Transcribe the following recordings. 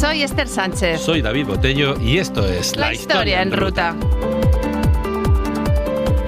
Soy Esther Sánchez. Soy David Botello y esto es La Historia en Ruta.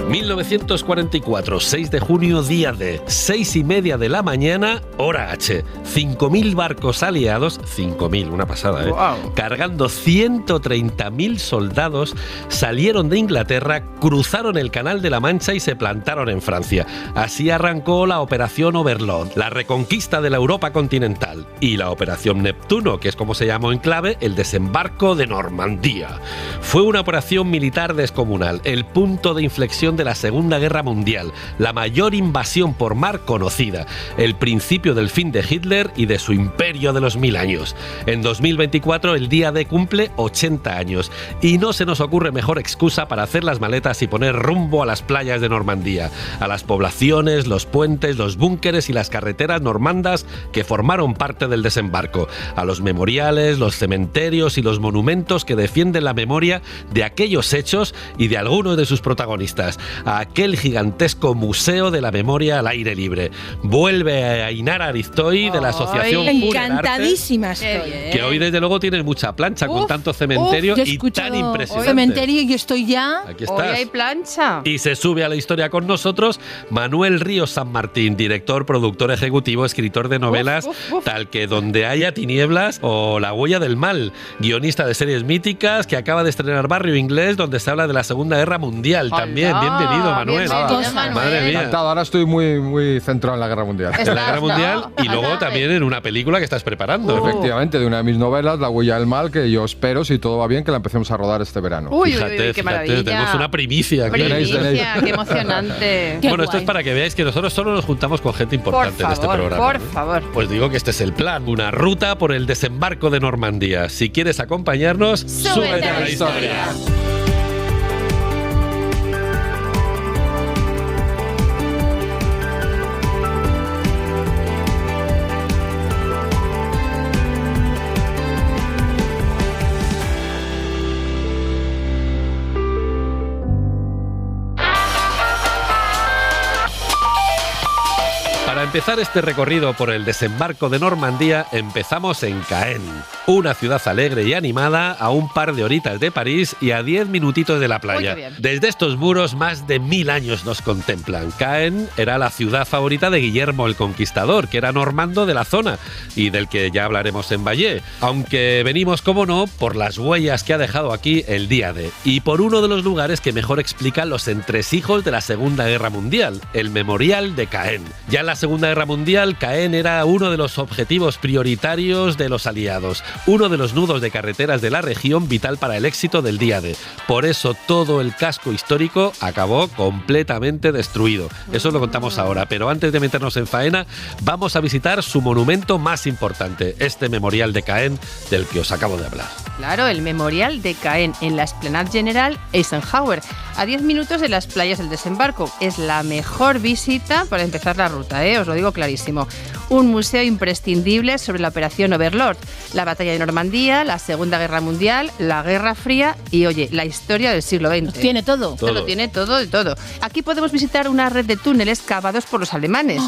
1944, 6 de junio, día D, 6:30 de la mañana, hora H. 5.000 barcos aliados, 5.000, una pasada, Wow. cargando 130.000 soldados, salieron de Inglaterra, cruzaron el Canal de la Mancha y se plantaron en Francia. Así arrancó la Operación Overlord, la reconquista de la Europa continental, y la Operación Neptuno, que es como se llamó en clave, el desembarco de Normandía. Fue una operación militar descomunal, el punto de inflexión de la Segunda Guerra Mundial, la mayor invasión por mar conocida, el principio del fin de Hitler y de su imperio de los 1000 años. En 2024 el día D cumple 80 años y no se nos ocurre mejor excusa para hacer las maletas y poner rumbo a las playas de Normandía, a las poblaciones, los puentes, los búnkeres y las carreteras normandas que formaron parte del desembarco, a los memoriales, los cementerios y los monumentos que defienden la memoria de aquellos hechos y de algunos de sus protagonistas, a aquel gigantesco museo de la memoria al aire libre. Vuelve a Ainara Ariztoy de la Asociación Encantadísima estoy. que hoy desde luego tienes mucha plancha con tanto cementerio y tan impresionante. Cementerio y estoy ya. Aquí Hoy estás. hay plancha. Y se sube a la historia con nosotros Manuel Ríos San Martín, director, productor ejecutivo, escritor de novelas tal que Donde haya tinieblas o La huella del mal, guionista de series míticas que acaba de estrenar Barrio Inglés, donde se habla de la Segunda Guerra Mundial. Hola. También, bienvenido Manuel. Bienvenido, Manuel. Madre mía. Encantado, ahora estoy muy centrado en la Guerra Mundial. En la Guerra Mundial y luego Anda. también en una película que estás preparando. Efectivamente, de una de mis novelas, La huella del mal, que yo espero, si todo va bien, que la empecemos a rodar este verano. Uy, Fíjate, qué maravilla. tenemos una primicia aquí. Primicia, qué emocionante. Qué Bueno, esto guay. es para que veáis que nosotros solo nos juntamos con gente importante en este programa. Por ¿no? favor. Pues digo que este es el plan, una ruta por el desembarco de Normandía. Si quieres acompañarnos, súbete a la historia. Para empezar este recorrido por el desembarco de Normandía, empezamos en Caen, una ciudad alegre y animada a un par de horitas de París y a 10 minutitos de la playa. Uy, qué bien. Desde estos muros más de 1000 años nos contemplan. Caen era la ciudad favorita de Guillermo el Conquistador, que era normando de la zona y del que ya hablaremos en Bayeux, aunque venimos, como no, por las huellas que ha dejado aquí el día D y por uno de los lugares que mejor explica los entresijos de la Segunda Guerra Mundial, el Memorial de Caen. Ya en la Segunda Guerra Mundial, Caen era uno de los objetivos prioritarios de los aliados, uno de los nudos de carreteras de la región vital para el éxito del día D. Por eso todo el casco histórico acabó completamente destruido. Eso lo contamos ahora, pero antes de meternos en faena, vamos a visitar su monumento más importante, este Memorial de Caen del que os acabo de hablar. Claro, el Memorial de Caen en la Esplanade General Eisenhower, a 10 minutos de las playas del desembarco. Es la mejor visita para empezar la ruta, os lo digo clarísimo. Un museo imprescindible sobre la Operación Overlord, la batalla de Normandía, la Segunda Guerra Mundial, la Guerra Fría y, oye, la historia del siglo XX. Tiene todo. Lo tiene todo de todo. Aquí podemos visitar una red de túneles cavados por los alemanes.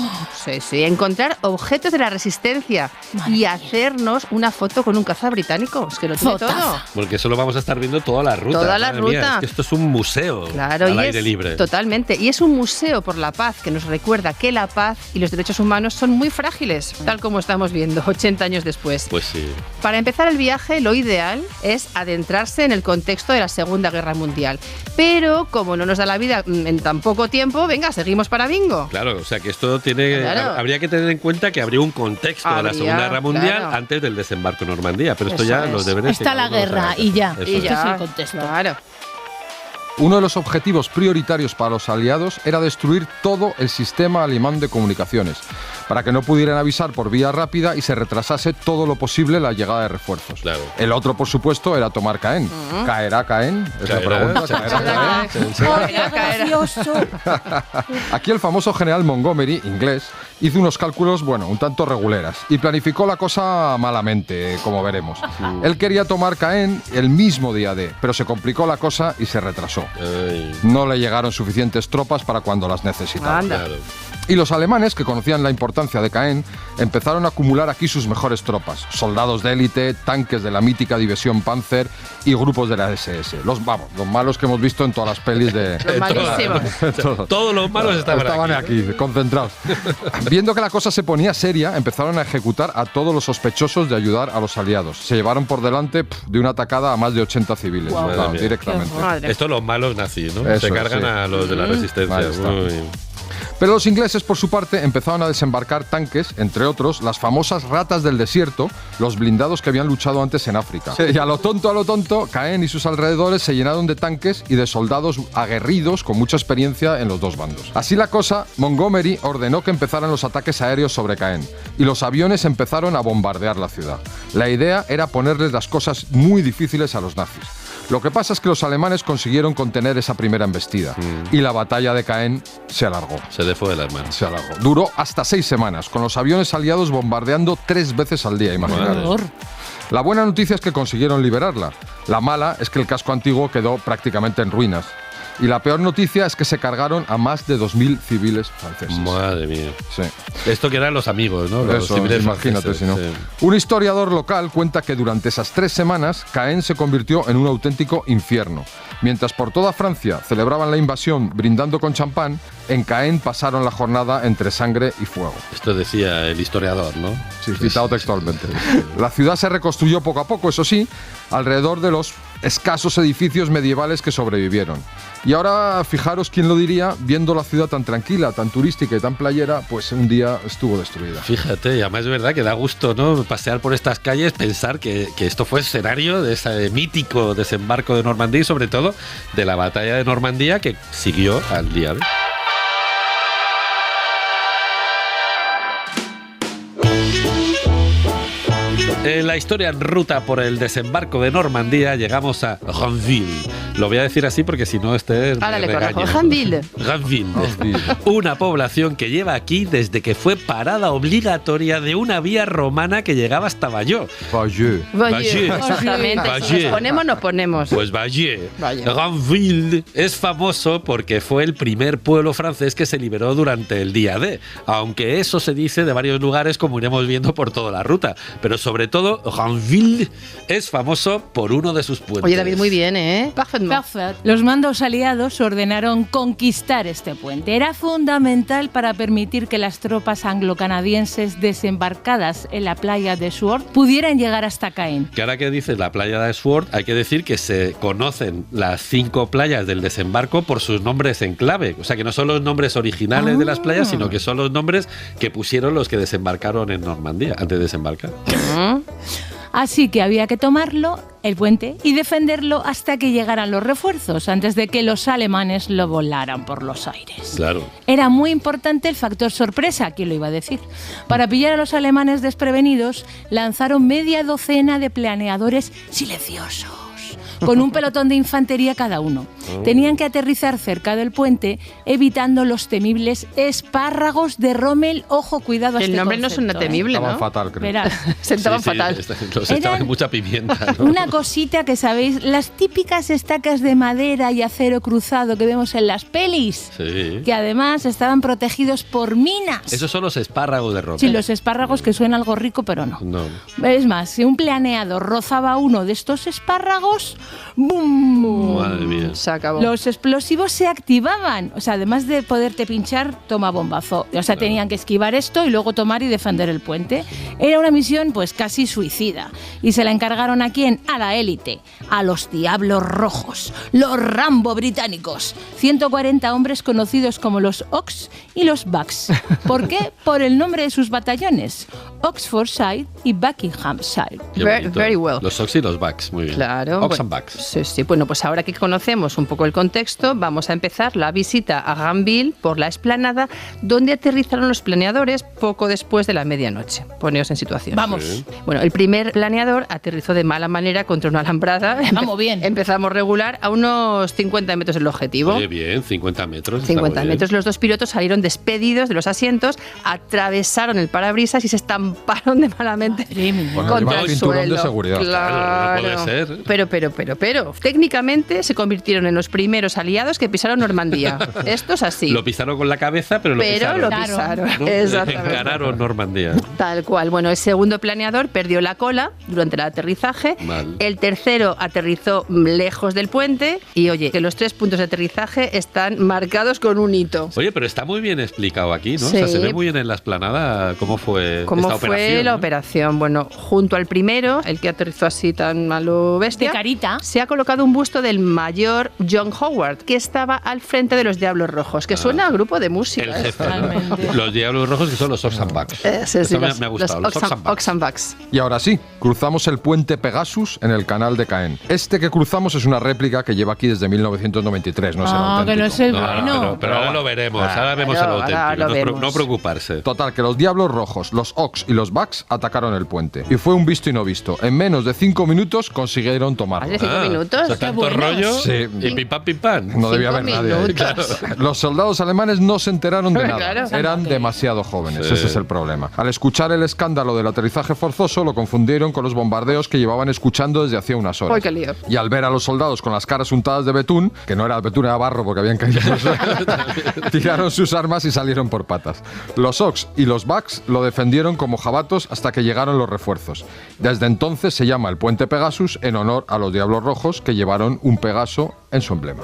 Sí, encontrar objetos de la resistencia y hacernos una foto con un caza británico. Es que lo tiene todo. Porque eso lo vamos a estar viendo toda la ruta. Toda la madre mía, ruta. es que esto es un museo Claro, al y aire es libre. Totalmente. Y es un museo por la paz que nos recuerda que la paz y los derechos humanos son muy frágiles, tal como estamos viendo 80 años después. Pues sí. Para empezar el viaje, lo ideal es adentrarse en el contexto de la Segunda Guerra Mundial. Pero como no nos da la vida en tan poco tiempo, venga, seguimos para bingo. Claro, o sea que esto tiene. Claro. Habría que tener en cuenta que habría un contexto de la Habría, Segunda Guerra Mundial claro. antes del desembarco en Normandía, pero esto Eso ya es. los deberes. Está la guerra y ya. Eso Y es. ya, es el contexto. Claro. Uno de los objetivos prioritarios para los aliados era destruir todo el sistema alemán de comunicaciones, para que no pudieran avisar por vía rápida y se retrasase todo lo posible la llegada de refuerzos. Claro. El otro, por supuesto, era tomar Caen. ¿Caerá Caen? Es la pregunta. ¿Caerá Caen? Aquí el famoso general Montgomery, inglés, hizo unos cálculos, un tanto reguleras y planificó la cosa malamente, como veremos. Él quería tomar Caen el mismo día D, pero se complicó la cosa y se retrasó. Ay, No le llegaron suficientes tropas para cuando las necesitaba. Anda. claro. Y los alemanes, que conocían la importancia de Caen, empezaron a acumular aquí sus mejores tropas, soldados de élite, tanques de la mítica división Panzer y grupos de la SS. Los malos que hemos visto en todas las pelis de... Los malísimos. Todos los malos estaban aquí, concentrados. Viendo que la cosa se ponía seria, empezaron a ejecutar a todos los sospechosos de ayudar a los aliados. Se llevaron por delante de una atacada a más de 80 civiles, directamente. Esto los malos nazis, ¿no? Eso, se cargan a los de la resistencia. Pero los ingleses, por su parte, empezaron a desembarcar tanques, entre otros, las famosas ratas del desierto, los blindados que habían luchado antes en África. Y a lo tonto, Caen y sus alrededores se llenaron de tanques y de soldados aguerridos con mucha experiencia en los dos bandos. Así la cosa, Montgomery ordenó que empezaran los ataques aéreos sobre Caen y los aviones empezaron a bombardear la ciudad. La idea era ponerles las cosas muy difíciles a los nazis. Lo que pasa es que los alemanes consiguieron contener esa primera embestida y la batalla de Caen se alargó. Se le fue de las manos. Se alargó. Duró hasta 6 semanas, con los aviones aliados bombardeando 3 veces al día, imaginaos. La buena noticia es que consiguieron liberarla. La mala es que el casco antiguo quedó prácticamente en ruinas. Y la peor noticia es que se cargaron a más de 2.000 civiles franceses. Madre mía. Sí. Esto que eran los amigos, ¿no? Los civiles imagínate franceses, si no. Un historiador local cuenta que durante esas 3 semanas Caen se convirtió en un auténtico infierno. Mientras por toda Francia celebraban la invasión brindando con champán, en Caen pasaron la jornada entre sangre y fuego. Esto decía el historiador, ¿no? Sí, citado textualmente. La ciudad se reconstruyó poco a poco, eso sí, alrededor de los escasos edificios medievales que sobrevivieron. Y ahora, fijaros quién lo diría, viendo la ciudad tan tranquila, tan turística y tan playera, pues un día estuvo destruida. Fíjate, y además es verdad que da gusto, ¿no?, pasear por estas calles, pensar que esto fue escenario de ese mítico desembarco de Normandía y sobre todo de la batalla de Normandía que siguió al día de hoy. En la historia en ruta por el desembarco de Normandía llegamos a Ranville. Lo voy a decir así porque si no Ahora le corrijo. Ranville. Una población que lleva aquí desde que fue parada obligatoria de una vía romana que llegaba hasta Bayeux. Bayeux. Exactamente. Si nos ponemos. Pues Bayeux. Ranville es famoso porque fue el primer pueblo francés que se liberó durante el día D. Aunque eso se dice de varios lugares, como iremos viendo por toda la ruta. Pero sobre todo, Ranville es famoso por uno de sus puentes. Oye, David, muy bien, ¿eh? Perfecto. Los mandos aliados ordenaron conquistar este puente. Era fundamental para permitir que las tropas anglo-canadienses desembarcadas en la playa de Sword pudieran llegar hasta Caen. Que ahora que dices la playa de Sword, hay que decir que se conocen las 5 playas del desembarco por sus nombres en clave. O sea, que no son los nombres originales de las playas, sino que son los nombres que pusieron los que desembarcaron en Normandía, antes de desembarcar. Así que había que tomarlo, el puente, y defenderlo hasta que llegaran los refuerzos, antes de que los alemanes lo volaran por los aires. Claro. Era muy importante el factor sorpresa, ¿quién lo iba a decir? Para pillar a los alemanes desprevenidos, lanzaron media docena de planeadores silenciosos, con un pelotón de infantería cada uno. Tenían que aterrizar cerca del puente, evitando los temibles espárragos de Rommel. Ojo, cuidado a este El nombre concepto, no suena temible, Estaban ¿no? fatal, creo. Verás. Sentaban fatal. Los echaban mucha pimienta, ¿no? Una cosita que sabéis, las típicas estacas de madera y acero cruzado que vemos en las pelis, Sí. que además estaban protegidos por minas. Esos son los espárragos de Rommel. Sí, los espárragos, que suena algo rico, pero no. No. Es más, si un planeado rozaba uno de estos espárragos, ¡bum! Madre mía. Se acabó. Los explosivos se activaban. O sea, además de poderte pinchar, toma bombazo. O sea, tenían que esquivar esto y luego tomar y defender el puente. Era una misión pues casi suicida. Y se la encargaron ¿a quién? A la élite. A los Diablos Rojos. Los Rambo británicos. 140 hombres conocidos como los Ox y los Bucks. ¿Por qué? Por el nombre de sus batallones. Oxfordshire y Buckinghamshire. Qué bonito. Very well. Los Ox y los Bucks, muy bien. Claro. Ox Bueno, and Bucks. Sí, sí. Bueno, pues ahora que conocemos un poco el contexto, vamos a empezar la visita a Ranville por la explanada donde aterrizaron los planeadores poco después de la medianoche. Poneos en situación. Vamos. Sí. Bueno, el primer planeador aterrizó de mala manera contra una alambrada. Vamos bien. Empezamos regular a unos 50 metros del objetivo. Oye, bien, 50 metros. está 50 muy bien. metros. Los dos pilotos salieron despedidos de los asientos, atravesaron el parabrisas y se estamparon de malamente Bueno, contra llevan el cinturón suelo. de seguridad. Claro, no puede ser. Pero. Técnicamente se convirtieron fueron los primeros aliados que pisaron Normandía. Esto es así. Lo pisaron con la cabeza, pero lo pisaron. Lo pisaron. ¿No? Exactamente. Encararon Normandía. Tal cual. Bueno, el segundo planeador perdió la cola durante el aterrizaje. Mal. El tercero aterrizó lejos del puente. Y oye, que los 3 puntos de aterrizaje están marcados con un hito. Oye, pero está muy bien explicado aquí, ¿no? Sí. O sea, se ve muy bien en la explanada cómo fue esta operación. ¿Cómo fue la ¿no? operación? Bueno, junto al primero, el que aterrizó así tan a lo bestia, De carita. se ha colocado un busto del mayor John Howard, que estaba al frente de los Diablos Rojos, que suena a grupo de música. El jefe, Totalmente. ¿no? Los Diablos Rojos, que son los Ox and Bucks. Sí, Eso me los ha gustado, los Ox and Bucks. Ox and Bucks. Y ahora sí, cruzamos el puente Pegasus en el canal de Caen. Este que cruzamos es una réplica que lleva aquí desde 1993, no es el auténtico. Que no es el No, bueno. pero ahora lo veremos, ahora vemos el ahora lo auténtico, vemos. no preocuparse. Total, que los Diablos Rojos, los Ox y los Bucks atacaron el puente. Y fue un visto y no visto. En menos de 5 minutos consiguieron tomarlo. ¿Vale? 5 minutos. O sea, tanto buenos. rollo Sí. y pim pam pim pam. No debía 5 haber nadie ahí. minutos. Los soldados alemanes no se enteraron de nada. Claro. Eran demasiado jóvenes, Sí. ese es el problema. Al escuchar el escándalo del aterrizaje forzoso, lo confundieron con los bombardeos que llevaban escuchando desde hacía unas horas. ¡Ay, qué lío! Y al ver a los soldados con las caras untadas de betún, que no era betún, era barro porque habían caído, tiraron sus armas y salieron por patas. Los Ox y los Bucks lo defendieron como jabatos hasta que llegaron los refuerzos. Desde entonces se llama el puente Pegasus en honor a los Diablos Rojos que llevaron un Pegaso en su emblema.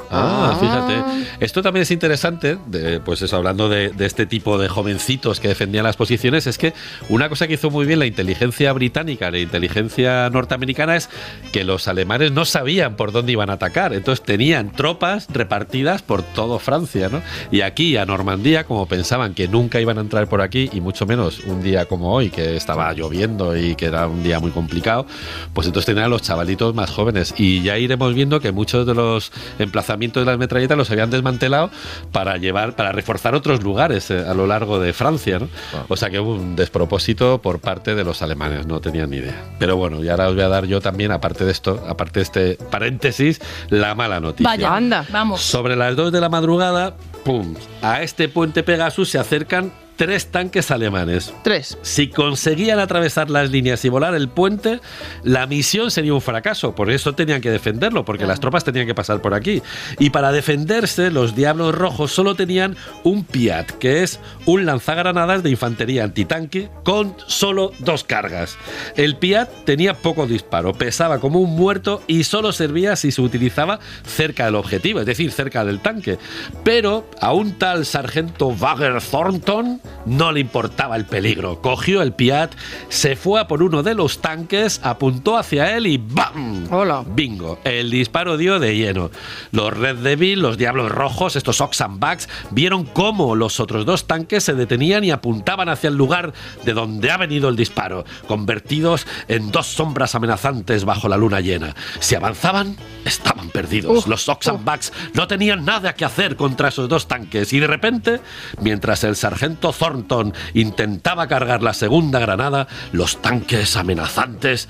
Fíjate. Esto también es interesante, pues eso, hablando de este tipo de jovencitos que defendían las posiciones, es que una cosa que hizo muy bien la inteligencia británica, la inteligencia norteamericana, es que los alemanes no sabían por dónde iban a atacar. Entonces tenían tropas repartidas por todo Francia, ¿no? Y aquí, a Normandía, como pensaban que nunca iban a entrar por aquí, y mucho menos un día como hoy, que estaba lloviendo y que era un día muy complicado, pues entonces tenían a los chavalitos más jóvenes. Y ya iremos viendo que muchos de los emplazamientos de las metralletas los habían desmantelado para reforzar otros lugares a lo largo de Francia, ¿no? O sea que hubo un despropósito por parte de los alemanes, no tenían ni idea. Pero bueno, y ahora os voy a dar yo también, aparte de esto, aparte de este paréntesis, la mala noticia. Vaya, Anda. vamos. Sobre las 2 de la madrugada, ¡pum!, a este puente Pegasus se acercan 3 tanques alemanes. 3. Si conseguían atravesar las líneas y volar el puente, la misión sería un fracaso. Por eso tenían que defenderlo, porque las tropas tenían que pasar por aquí. Y para defenderse, los Diablos Rojos solo tenían un Piat, que es un lanzagranadas de infantería antitanque con solo 2 cargas. El Piat tenía poco disparo, pesaba como un muerto y solo servía si se utilizaba cerca del objetivo, es decir, cerca del tanque. Pero a un tal sargento Wagner Thornton no le importaba el peligro. Cogió el Piat, se fue a por uno de los tanques, apuntó hacia él y ¡bam! Hola. Bingo. El disparo dio de lleno. Los Red Devil, los Diablos Rojos, estos Ox and Bucks, vieron cómo los otros 2 tanques se detenían y apuntaban hacia el lugar de donde ha venido el disparo, convertidos en 2 sombras amenazantes bajo la luna llena. Si avanzaban, estaban perdidos. Los Ox and Bucks no tenían nada que hacer contra esos 2 tanques y de repente, mientras el sargento Thornton intentaba cargar la segunda granada, los tanques amenazantes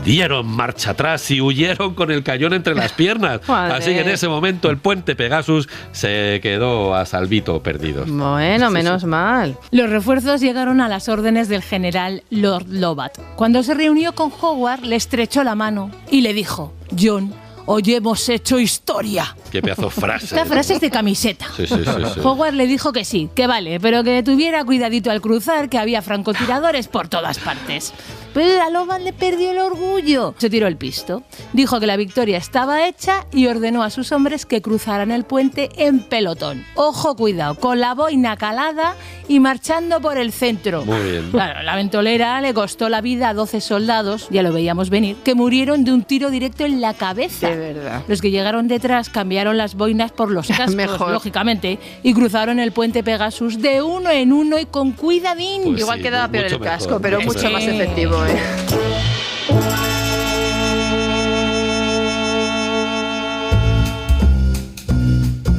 dieron marcha atrás y huyeron con el cañón entre las piernas. Así que en ese momento el puente Pegasus se quedó a salvito perdido. Bueno, menos mal. Los refuerzos llegaron a las órdenes del general Lord Lovat. Cuando se reunió con Howard, le estrechó la mano y le dijo: John, hoy hemos hecho historia. Qué pedazo de frase. Esta frase es de camiseta. Sí, sí, sí, sí. Howard le dijo que sí, que vale, pero que tuviera cuidadito al cruzar, que había francotiradores por todas partes. Pero a Lovat le perdió el orgullo. Se tiró el pisto. Dijo que la victoria estaba hecha y ordenó a sus hombres que cruzaran el puente en pelotón. Ojo, cuidado, con la boina calada y marchando por el centro. Muy bien. Claro, la ventolera le costó la vida a 12 soldados, ya lo veíamos venir, que murieron de un tiro directo en la cabeza. De verdad. Los que llegaron detrás cambiaron las boinas por los cascos, Mejor. lógicamente, y cruzaron el puente Pegasus de uno en uno y con cuidadín. Pues Igual sí, quedaba peor mucho el casco, mejor, pero mucho mucho más mejor. efectivo, ¿eh?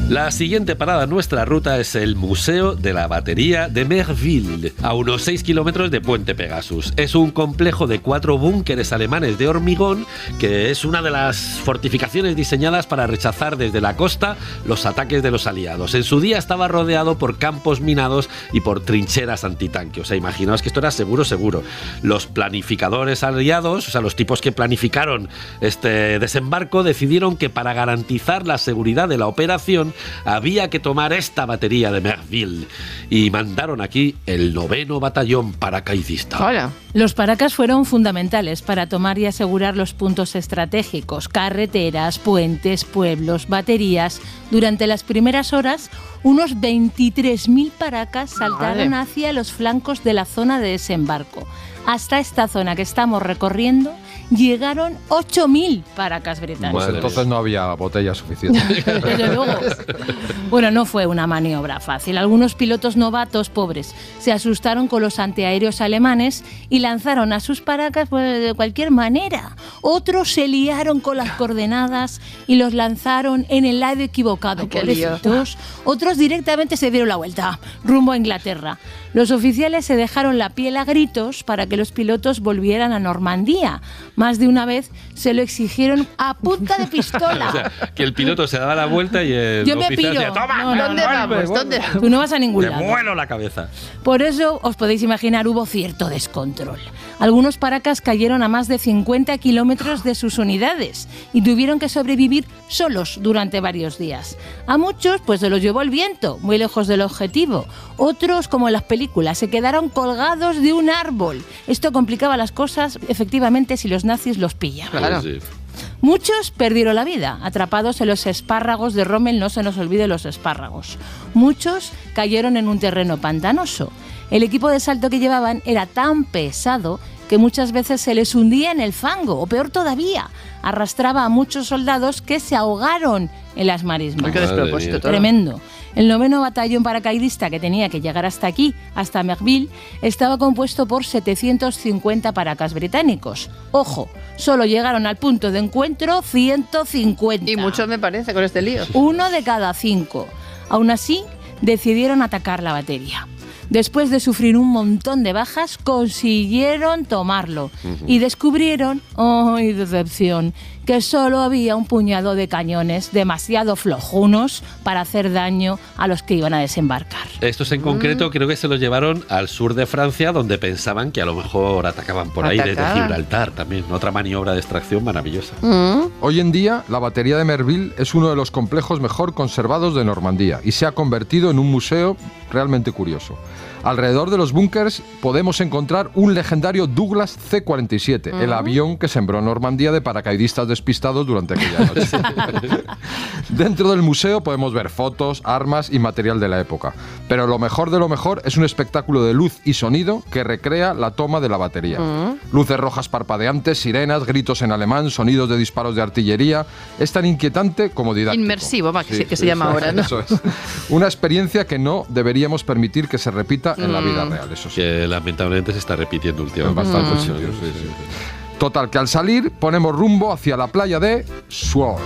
La siguiente parada en nuestra ruta es el Museo de la Batería de Merville, a unos 6 kilómetros de Puente Pegasus. Es un complejo de 4 búnkeres alemanes de hormigón, que es una de las fortificaciones diseñadas para rechazar desde la costa los ataques de los aliados. En su día estaba rodeado por campos minados y por trincheras antitanque. O sea, imaginaos que esto era seguro. Los planificadores aliados, o sea, los tipos que planificaron este desembarco, decidieron que para garantizar la seguridad de la operación había que tomar esta batería de Merville y mandaron aquí el 9º batallón paracaidista. Hola. Los paracas fueron fundamentales para tomar y asegurar los puntos estratégicos, carreteras, puentes, pueblos, baterías. Durante las primeras horas, unos 23.000 paracas saltaron hacia los flancos de la zona de desembarco. Hasta esta zona que estamos recorriendo llegaron 8.000 paracas británicos. Pues entonces no había botella suficiente. Desde luego. Bueno, no fue una maniobra fácil. Algunos pilotos novatos, pobres, se asustaron con los antiaéreos alemanes y lanzaron a sus paracas de cualquier manera. Otros se liaron con las coordenadas y los lanzaron en el lado equivocado. Pobrecitos. Otros directamente se dieron la vuelta, rumbo a Inglaterra. Los oficiales se dejaron la piel a gritos para que los pilotos volvieran a Normandía. Más de una vez se lo exigieron a punta de pistola. O sea, que el piloto se daba la vuelta y el Yo me oficial piro. decía, toma, ¿Dónde vamos? ¿Dónde? Tú no vas a ningún te lado. vuelo la cabeza. Por eso, os podéis imaginar, hubo cierto descontrol. Algunos paracas cayeron a más de 50 kilómetros de sus unidades y tuvieron que sobrevivir solos durante varios días. A muchos, pues se los llevó el viento, muy lejos del objetivo. Otros, como en las películas, se quedaron colgados de un árbol. Esto complicaba las cosas, efectivamente, si los nazis los pillaban. Claro. Sí. Muchos perdieron la vida, atrapados en los espárragos de Rommel, no se nos olvide los espárragos. Muchos cayeron en un terreno pantanoso. El equipo de salto que llevaban era tan pesado que muchas veces se les hundía en el fango, o peor todavía, arrastraba a muchos soldados que se ahogaron en las marismas. Qué despropósito todo. Tremendo. El 9º batallón paracaidista, que tenía que llegar hasta aquí, hasta Merville, estaba compuesto por 750 paracas británicos. Ojo, solo llegaron al punto de encuentro 150. Y muchos me parece con este lío. 1 de cada 5. Aún así, decidieron atacar la batería. Después de sufrir un montón de bajas, consiguieron tomarlo y descubrieron, ¡ay, decepción!, que solo había un puñado de cañones demasiado flojunos para hacer daño a los que iban a desembarcar. Estos en concreto creo que se los llevaron al sur de Francia, donde pensaban que a lo mejor atacaban por ahí desde Gibraltar también. Otra maniobra de extracción maravillosa. Hoy en día, la batería de Merville es uno de los complejos mejor conservados de Normandía y se ha convertido en un museo realmente curioso. Alrededor de los búnkers podemos encontrar un legendario Douglas C-47, el avión que sembró Normandía de paracaidistas despistados durante aquella noche. Dentro del museo podemos ver fotos, armas y material de la época. Pero lo mejor de lo mejor es un espectáculo de luz y sonido que recrea la toma de la batería. Luces rojas parpadeantes, sirenas, gritos en alemán, sonidos de disparos de artillería. Es tan inquietante como didáctico. Inmersivo, que se llama ahora, ¿no? Eso es. Una experiencia que no deberíamos permitir que se repita en la vida real, eso sí. Que lamentablemente se está repitiendo últimamente. Bastante, sí. Total, que al salir ponemos rumbo hacia la playa de Sword.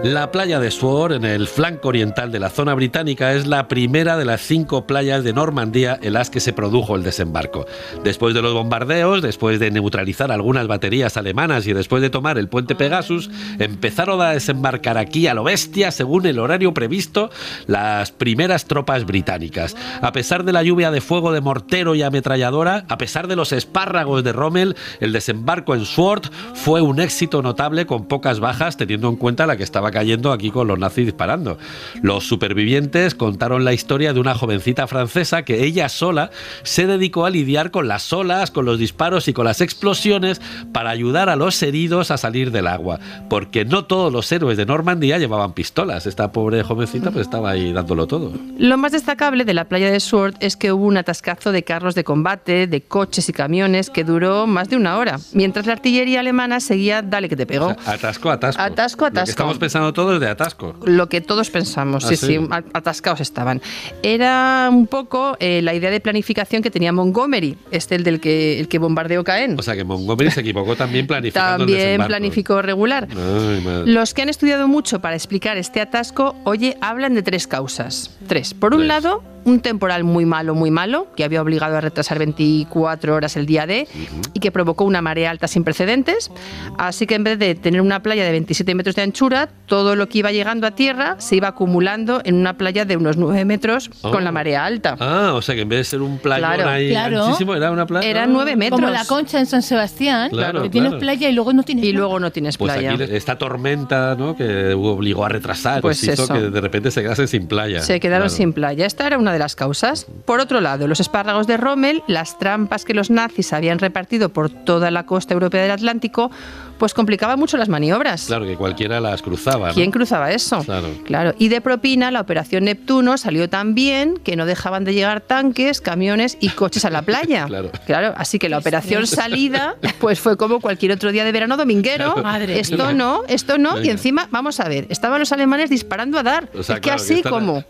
La playa de Sword, en el flanco oriental de la zona británica, es la primera de las 5 playas de Normandía en las que se produjo el desembarco. Después de los bombardeos, después de neutralizar algunas baterías alemanas y después de tomar el puente Pegasus, empezaron a desembarcar aquí a lo bestia, según el horario previsto, las primeras tropas británicas. A pesar de la lluvia de fuego de mortero y ametralladora, a pesar de los espárragos de Rommel, el desembarco en Sword fue un éxito notable con pocas bajas, teniendo en cuenta la que estaba cayendo aquí con los nazis disparando. Los supervivientes contaron la historia de una jovencita francesa que ella sola se dedicó a lidiar con las olas, con los disparos y con las explosiones para ayudar a los heridos a salir del agua, porque no todos los héroes de Normandía llevaban pistolas. Esta pobre jovencita pues estaba ahí dándolo todo. Lo más destacable de la playa de Sword es que hubo un atascazo de carros de combate, de coches y camiones que duró más de 1 hora, mientras la artillería alemana seguía dale que te pegó. O sea, atasco. Atasco. Lo que estamos pensando pensando todos de atasco. Lo que todos pensamos, ¿Ah, sí, atascados estaban. Era un poco la idea de planificación que tenía Montgomery, el que bombardeó Caen. O sea que Montgomery se equivocó también planificando el desembarco. También planificó regular. Ay, madre. Los que han estudiado mucho para explicar este atasco, hablan de 3 causas. 3. Por un lado, un temporal muy malo, que había obligado a retrasar 24 horas el día D y que provocó una marea alta sin precedentes. Así que en vez de tener una playa de 27 metros de anchura, todo lo que iba llegando a tierra se iba acumulando en una playa de unos 9 metros con la marea alta. Ah, o sea que en vez de ser un playón ahí anchísimo, era una playa. Eran 9 metros. Como la Concha en San Sebastián, que tienes playa y luego no tienes playa. Luego no tienes playa. Pues aquí esta tormenta, ¿no?, que obligó a retrasar, pues hizo eso. que de repente se quedasen sin playa. Se quedaron sin playa. Esta era una de las causas. Por otro lado, los espárragos de Rommel, las trampas que los nazis habían repartido por toda la costa europea del Atlántico, pues complicaba mucho las maniobras. Claro, que cualquiera las cruzaba, ¿no? ¿Quién cruzaba eso? Claro. Y de propina, la operación Neptuno salió tan bien que no dejaban de llegar tanques, camiones y coches a la playa. Claro. Así que la operación salida pues fue como cualquier otro día de verano dominguero. Madre esto no. Venga. Y encima, vamos a ver, estaban los alemanes disparando a dar. O sea, es que así como...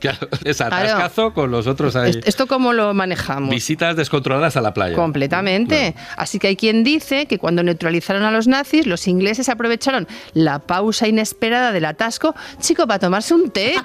es atascazo con los otros ahí. ¿Esto cómo lo manejamos? Visitas descontroladas a la playa. Completamente. Así que hay quien dice que cuando neutralizaron a los nazis, los ingleses aprovecharon la pausa inesperada del atasco, para tomarse un té.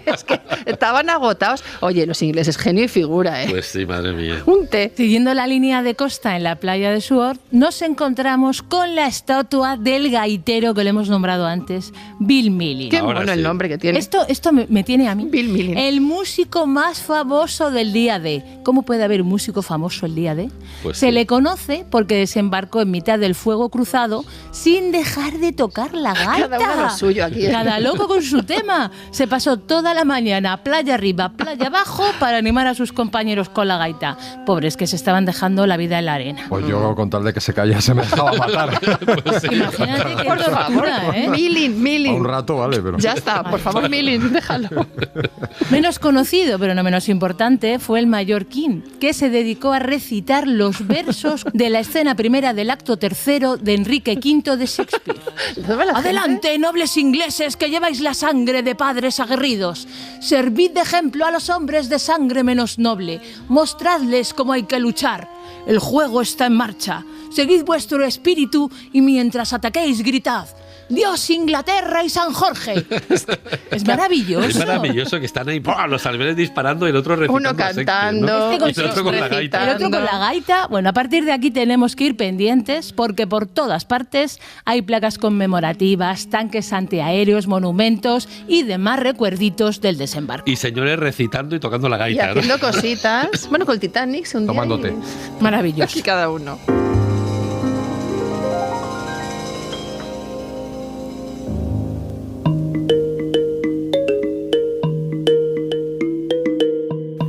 Es que estaban agotados. Oye, los ingleses, genio y figura, ¿eh? Pues sí, madre mía. Un té. Siguiendo la línea de costa en la playa de Sword, nos encontramos con la estatua del gaitero que le hemos nombrado antes, Bill Millin. Qué bueno el nombre que tiene. Esto me tiene a mí. Bill Millin. El músico más famoso del día D. ¿Cómo puede haber un músico famoso el día D? Pues Se sí. le conoce porque desembarcó en mitad del fuego cruzado sin dejar de tocar la gaita. Cada uno lo suyo aquí. Cada loco con su tema. Se pasó toda la mañana playa arriba, playa abajo para animar a sus compañeros con la gaita. Pobres que se estaban dejando la vida en la arena. Pues yo, con tal de que se callase, me dejaba matar. Pues sí. Imagínate qué Por favor, tortura, ¿eh? Millin. A un rato, vale, pero... Ya está, por favor, Millin, déjalo. Menos conocido, pero no menos importante, fue el mallorquín, que se dedicó a recitar los versos de la escena primera del acto tercero de Enrique V de Shakespeare. Adelante, nobles ingleses, que lleváis la sangre de padres aguerridos. Servid de ejemplo a los hombres de sangre menos noble. Mostradles cómo hay que luchar. El juego está en marcha. Seguid vuestro espíritu y mientras ataquéis, gritad: ¡Dios, Inglaterra y San Jorge! Es maravilloso. Es maravilloso que están ahí los alemanes disparando y el otro recitando. Uno cantando, ¿no? Y el otro con la gaita. El otro con la gaita. Bueno, a partir de aquí tenemos que ir pendientes porque por todas partes hay placas conmemorativas, tanques antiaéreos, monumentos y demás recuerditos del desembarco. Y señores recitando y tocando la Y gaita, ¿no? haciendo cositas. Bueno, con el Titanic se hundía. Tomándote. Maravilloso. Y cada uno.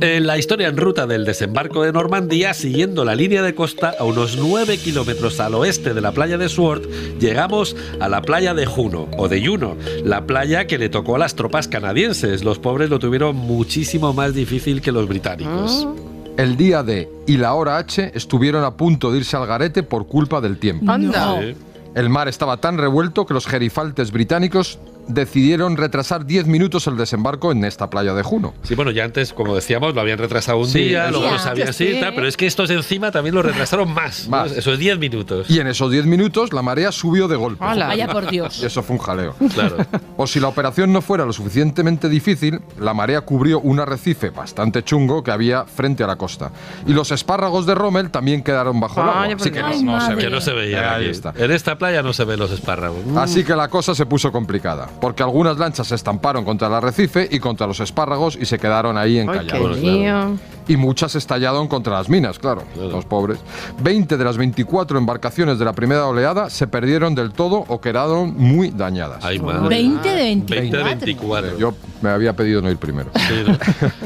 En la historia en ruta del desembarco de Normandía, siguiendo la línea de costa a unos 9 kilómetros al oeste de la playa de Sword, llegamos a la playa de Juno, o de Juno, la playa que le tocó a las tropas canadienses. Los pobres lo tuvieron muchísimo más difícil que los británicos. El día D y la hora H estuvieron a punto de irse al garete por culpa del tiempo. Anda. Sí. El mar estaba tan revuelto que los gerifaltes británicos decidieron retrasar 10 minutos el desembarco en esta playa de Juno. Sí, bueno, ya antes, como decíamos, lo habían retrasado un día, luego no sabían si tal, pero es que estos encima también lo retrasaron más. Más. ¿no? Esos 10 minutos. Y en esos 10 minutos la marea subió de golpe. Hola. Vaya por Dios. Y eso fue un jaleo. Claro. O si la operación no fuera lo suficientemente difícil, la marea cubrió un arrecife bastante chungo que había frente a la costa. Y los espárragos de Rommel también quedaron bajo el agua. Ay, Así que por Dios. no se Ay, veía. Que no se veía. Ahí aquí. está. En esta playa no se ven los espárragos. Así que la cosa se puso complicada, porque algunas lanchas se estamparon contra el arrecife y contra los espárragos y se quedaron ahí Ay, qué encallados. lío. Y muchas estallaron contra las minas, claro, los pobres. 20 de las 24 embarcaciones de la primera oleada se perdieron del todo o quedaron muy dañadas. Ay, madre. 20 de 24. 20 de 24. Yo me había pedido no ir primero. Sí, ¿no?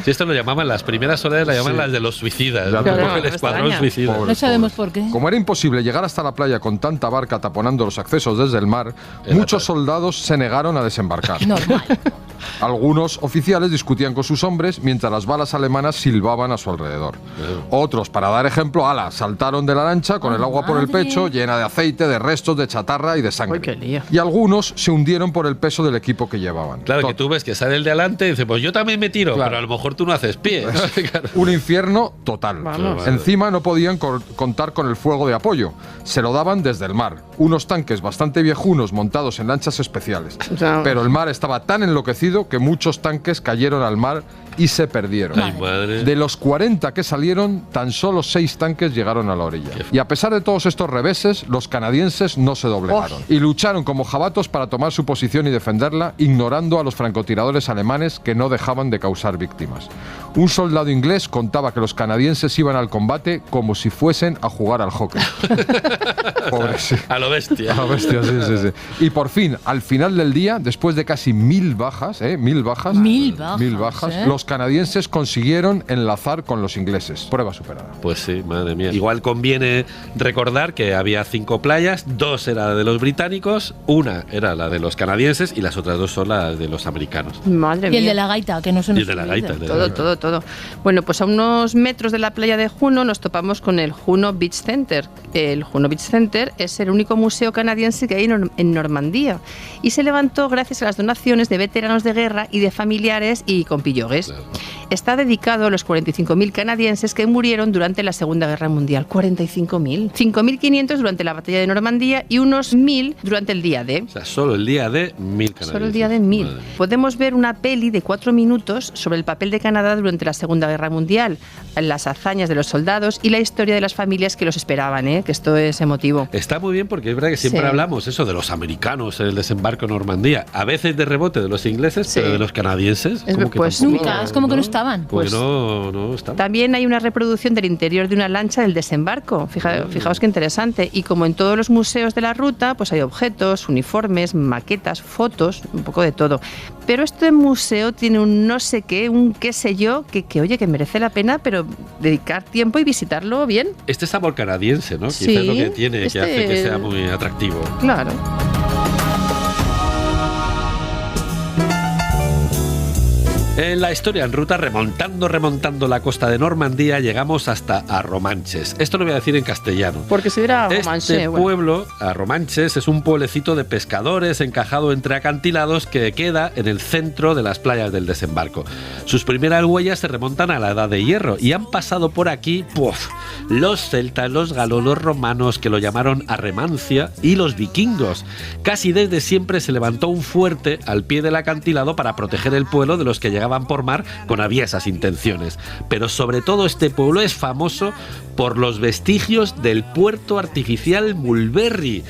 Sí, esto lo llamaban, las primeras oleadas la llaman Sí. las de los suicidas. Ya ¿no? claro, El no escuadrón extraña. suicida. Pobre. No sabemos por qué. Como era imposible llegar hasta la playa con tanta barca taponando los accesos desde el mar, Era muchos tal. soldados se negaron a desembarcar. Normal. Algunos oficiales discutían con sus hombres mientras las balas alemanas silbaban a su alrededor. Otros, para dar ejemplo, saltaron de la lancha con el agua por el pecho, llena de aceite, de restos, de chatarra y de sangre. Uy, qué lío. Y algunos se hundieron por el peso del equipo que llevaban. Claro, que tú ves que sale el de adelante y dice, pues yo también me tiro, Claro. pero a lo mejor tú no haces pie. Un infierno total. Vamos. Encima no podían contar con el fuego de apoyo. Se lo daban desde el mar. Unos tanques bastante viejunos montados en lanchas especiales. O sea, Pero el mar estaba tan enloquecido que muchos tanques cayeron al mar y se perdieron. Ay, madre. De los 40 que salieron, tan solo 6 tanques llegaron a la orilla. Y a pesar de todos estos reveses, los canadienses no se doblegaron. Y lucharon como jabatos para tomar su posición y defenderla, ignorando a los francotiradores alemanes que no dejaban de causar víctimas. Un soldado inglés contaba que los canadienses iban al combate como si fuesen a jugar al hockey. Pobre, sí. A lo bestia. A la bestia, sí. Y por fin, al final del día, después de casi 1000 bajas, 1000 bajas, 1000 bajas, 1000 bajas, los canadienses consiguieron enlazar con los ingleses. Prueba superada. Pues sí, madre mía. Igual conviene recordar que había 5 playas, 2 eran de los británicos, 1 era la de los canadienses y las otras 2 son las de los americanos. Madre Y mía. el de la gaita, que no se Y nos el de la olvide. gaita. Todo. Bueno, pues a unos metros de la playa de Juno nos topamos con el Juno Beach Center. El Juno Beach Center es el único museo canadiense que hay en Normandía y se levantó gracias a las donaciones de veteranos de guerra y de familiares y compillogues. Claro. Está dedicado a los 45.000 canadienses que murieron durante la Segunda Guerra Mundial. 45.000. 5.500 durante la batalla de Normandía y unos 1.000 durante el día D. O sea, solo el día de 1000 canadienses. Solo el día de 1000. Madre mía. Podemos ver una peli de 4 minutos sobre el papel de Canadá durante la Segunda Guerra Mundial, las hazañas de los soldados y la historia de las familias que los esperaban, que esto es emotivo. Está muy bien porque es verdad que siempre Sí. hablamos eso de los americanos en el desembarco en Normandía. A veces de rebote de los ingleses, Sí. pero de los canadienses. Es como que pues tampoco, Nunca, es como que no estaban. Pues Pues- no estaban. También hay una reproducción del interior de una lancha del desembarco. Fijaos qué interesante. Y como en todos los museos de la ruta, pues hay objetos, uniformes, maquetas, fotos, un poco de todo. Pero este museo tiene un no sé qué, un qué sé yo, que oye, que merece la pena, pero dedicar tiempo y visitarlo bien. Este sabor canadiense, ¿no? Sí, Quizás es lo que tiene, este- que hace que sea muy atractivo. Claro. En la historia en ruta, remontando la costa de Normandía, llegamos hasta Arromanches. Esto lo voy a decir en castellano. Porque si hubiera Este romance, bueno. pueblo, Arromanches, es un pueblecito de pescadores encajado entre acantilados que queda en el centro de las playas del desembarco. Sus primeras huellas se remontan a la Edad de Hierro y han pasado por aquí los celtas, los galos, los romanos, que lo llamaron Arremancia, y los vikingos. Casi desde siempre se levantó un fuerte al pie del acantilado para proteger el pueblo de los que llegaban por mar con aviesas intenciones. Pero sobre todo este pueblo es famoso por los vestigios del puerto artificial Mulberry.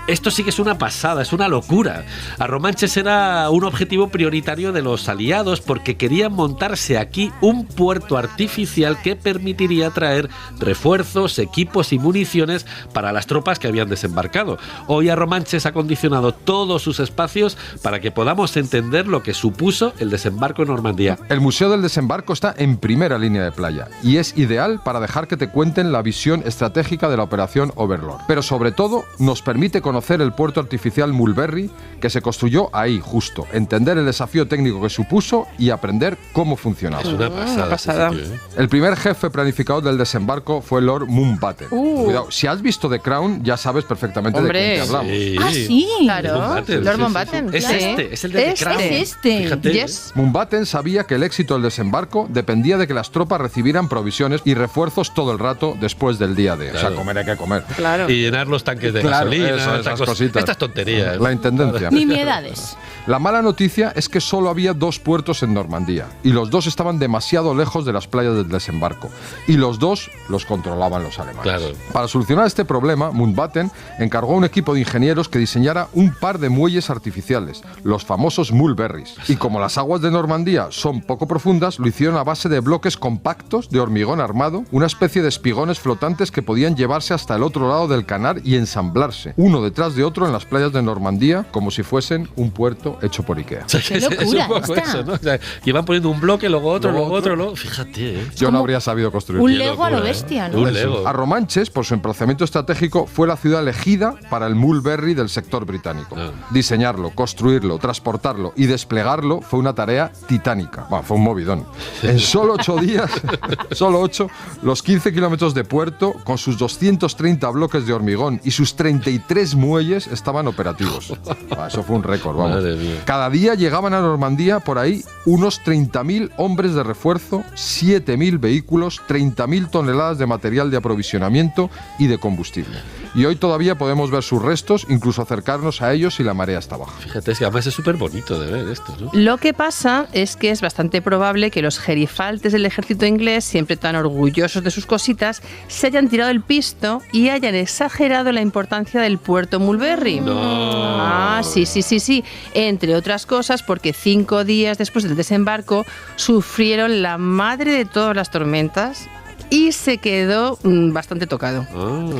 Esto sí que es una pasada, es una locura. Arromanches era un objetivo prioritario de los aliados porque querían montarse aquí un puerto artificial que permitiría traer refuerzos, equipos y municiones para las tropas que habían desembarcado. Hoy Arromanches ha condicionado todos sus espacios para que podamos entender lo que supuso el desembarco en Normandía. El Museo del Desembarco está en primera línea de playa y es ideal para dejar que te cuenten la visión estratégica de la operación Overlord. Pero sobre todo nos permite conocer el puerto artificial Mulberry, que se construyó ahí justo, entender el desafío técnico que supuso y aprender cómo funcionaba. Es una pasada. pasada. ese sitio, ¿eh? El primer jefe planificador del desembarco fue Lord Mountbatten. Cuidado, si has visto The Crown ya sabes perfectamente Hombre. de quién te hablamos. Sí. Ah, sí. Claro, Mountbatten, Lord sí, Mountbatten. sí. Es Sí. este, es el de The Este. Crown. Es este. Fíjate, ¿eh? Yes. Mountbatten sabía que el éxito del desembarco dependía de que las tropas recibieran provisiones y refuerzos todo el rato después del día D. O sea, Claro. comer hay que comer. Claro. Y llenar los tanques de Claro, gasolina, eso, estas esas cosas. cositas. Estas tonterías. La intendencia. Nimiedades. La mala noticia es que solo había 2 puertos en Normandía y los 2 estaban demasiado lejos de las playas del desembarco y los 2 los controlaban los alemanes. Claro. Para solucionar este problema, Mountbatten encargó a un equipo de ingenieros que diseñara un par de muelles artificiales, los famosos Mulberries. Y como las aguas de Normandía son poco profundas, lo hicieron a base de bloques compactos de hormigón armado, una especie de espigones flotantes que podían llevarse hasta el otro lado del canal y ensamblarse, uno detrás de otro en las playas de Normandía, como si fuesen un puerto hecho por Ikea. ¡Qué locura es un poco esta! eso, ¿no? O sea, que van poniendo un bloque, luego otro, luego... Fíjate, ¿eh? Yo no habría sabido construir. Un Qué Lego a lo locura, bestia, ¿eh? ¿no? Un Lego. A Romanches, por su emplazamiento estratégico, fue la ciudad elegida para el Mulberry del sector británico. Diseñarlo, construirlo, transportarlo y desplegarlo fue una tarea titánica. Bueno, fue un movidón. En solo 8 días, solo 8, los 15 kilómetros de puerto, con sus 230 bloques de hormigón y sus 33 muelles, estaban operativos. Eso fue un récord, vamos. Madre mía. Cada día llegaban a Normandía por ahí unos 30.000 hombres de refuerzo, 7.000 vehículos, 30.000 toneladas de material de aprovisionamiento y de combustible. Y hoy todavía podemos ver sus restos, incluso acercarnos a ellos si la marea está baja. Fíjate, es que además es súper bonito de ver esto, ¿no? Lo que pasa es que es bastante probable que los gerifaltes del ejército inglés, siempre tan orgullosos de sus cositas, se hayan tirado el pisto y hayan exagerado la importancia del puerto Mulberry. Sí. Entre otras cosas porque 5 días después del desembarco sufrieron la madre de todas las tormentas y se quedó bastante tocado.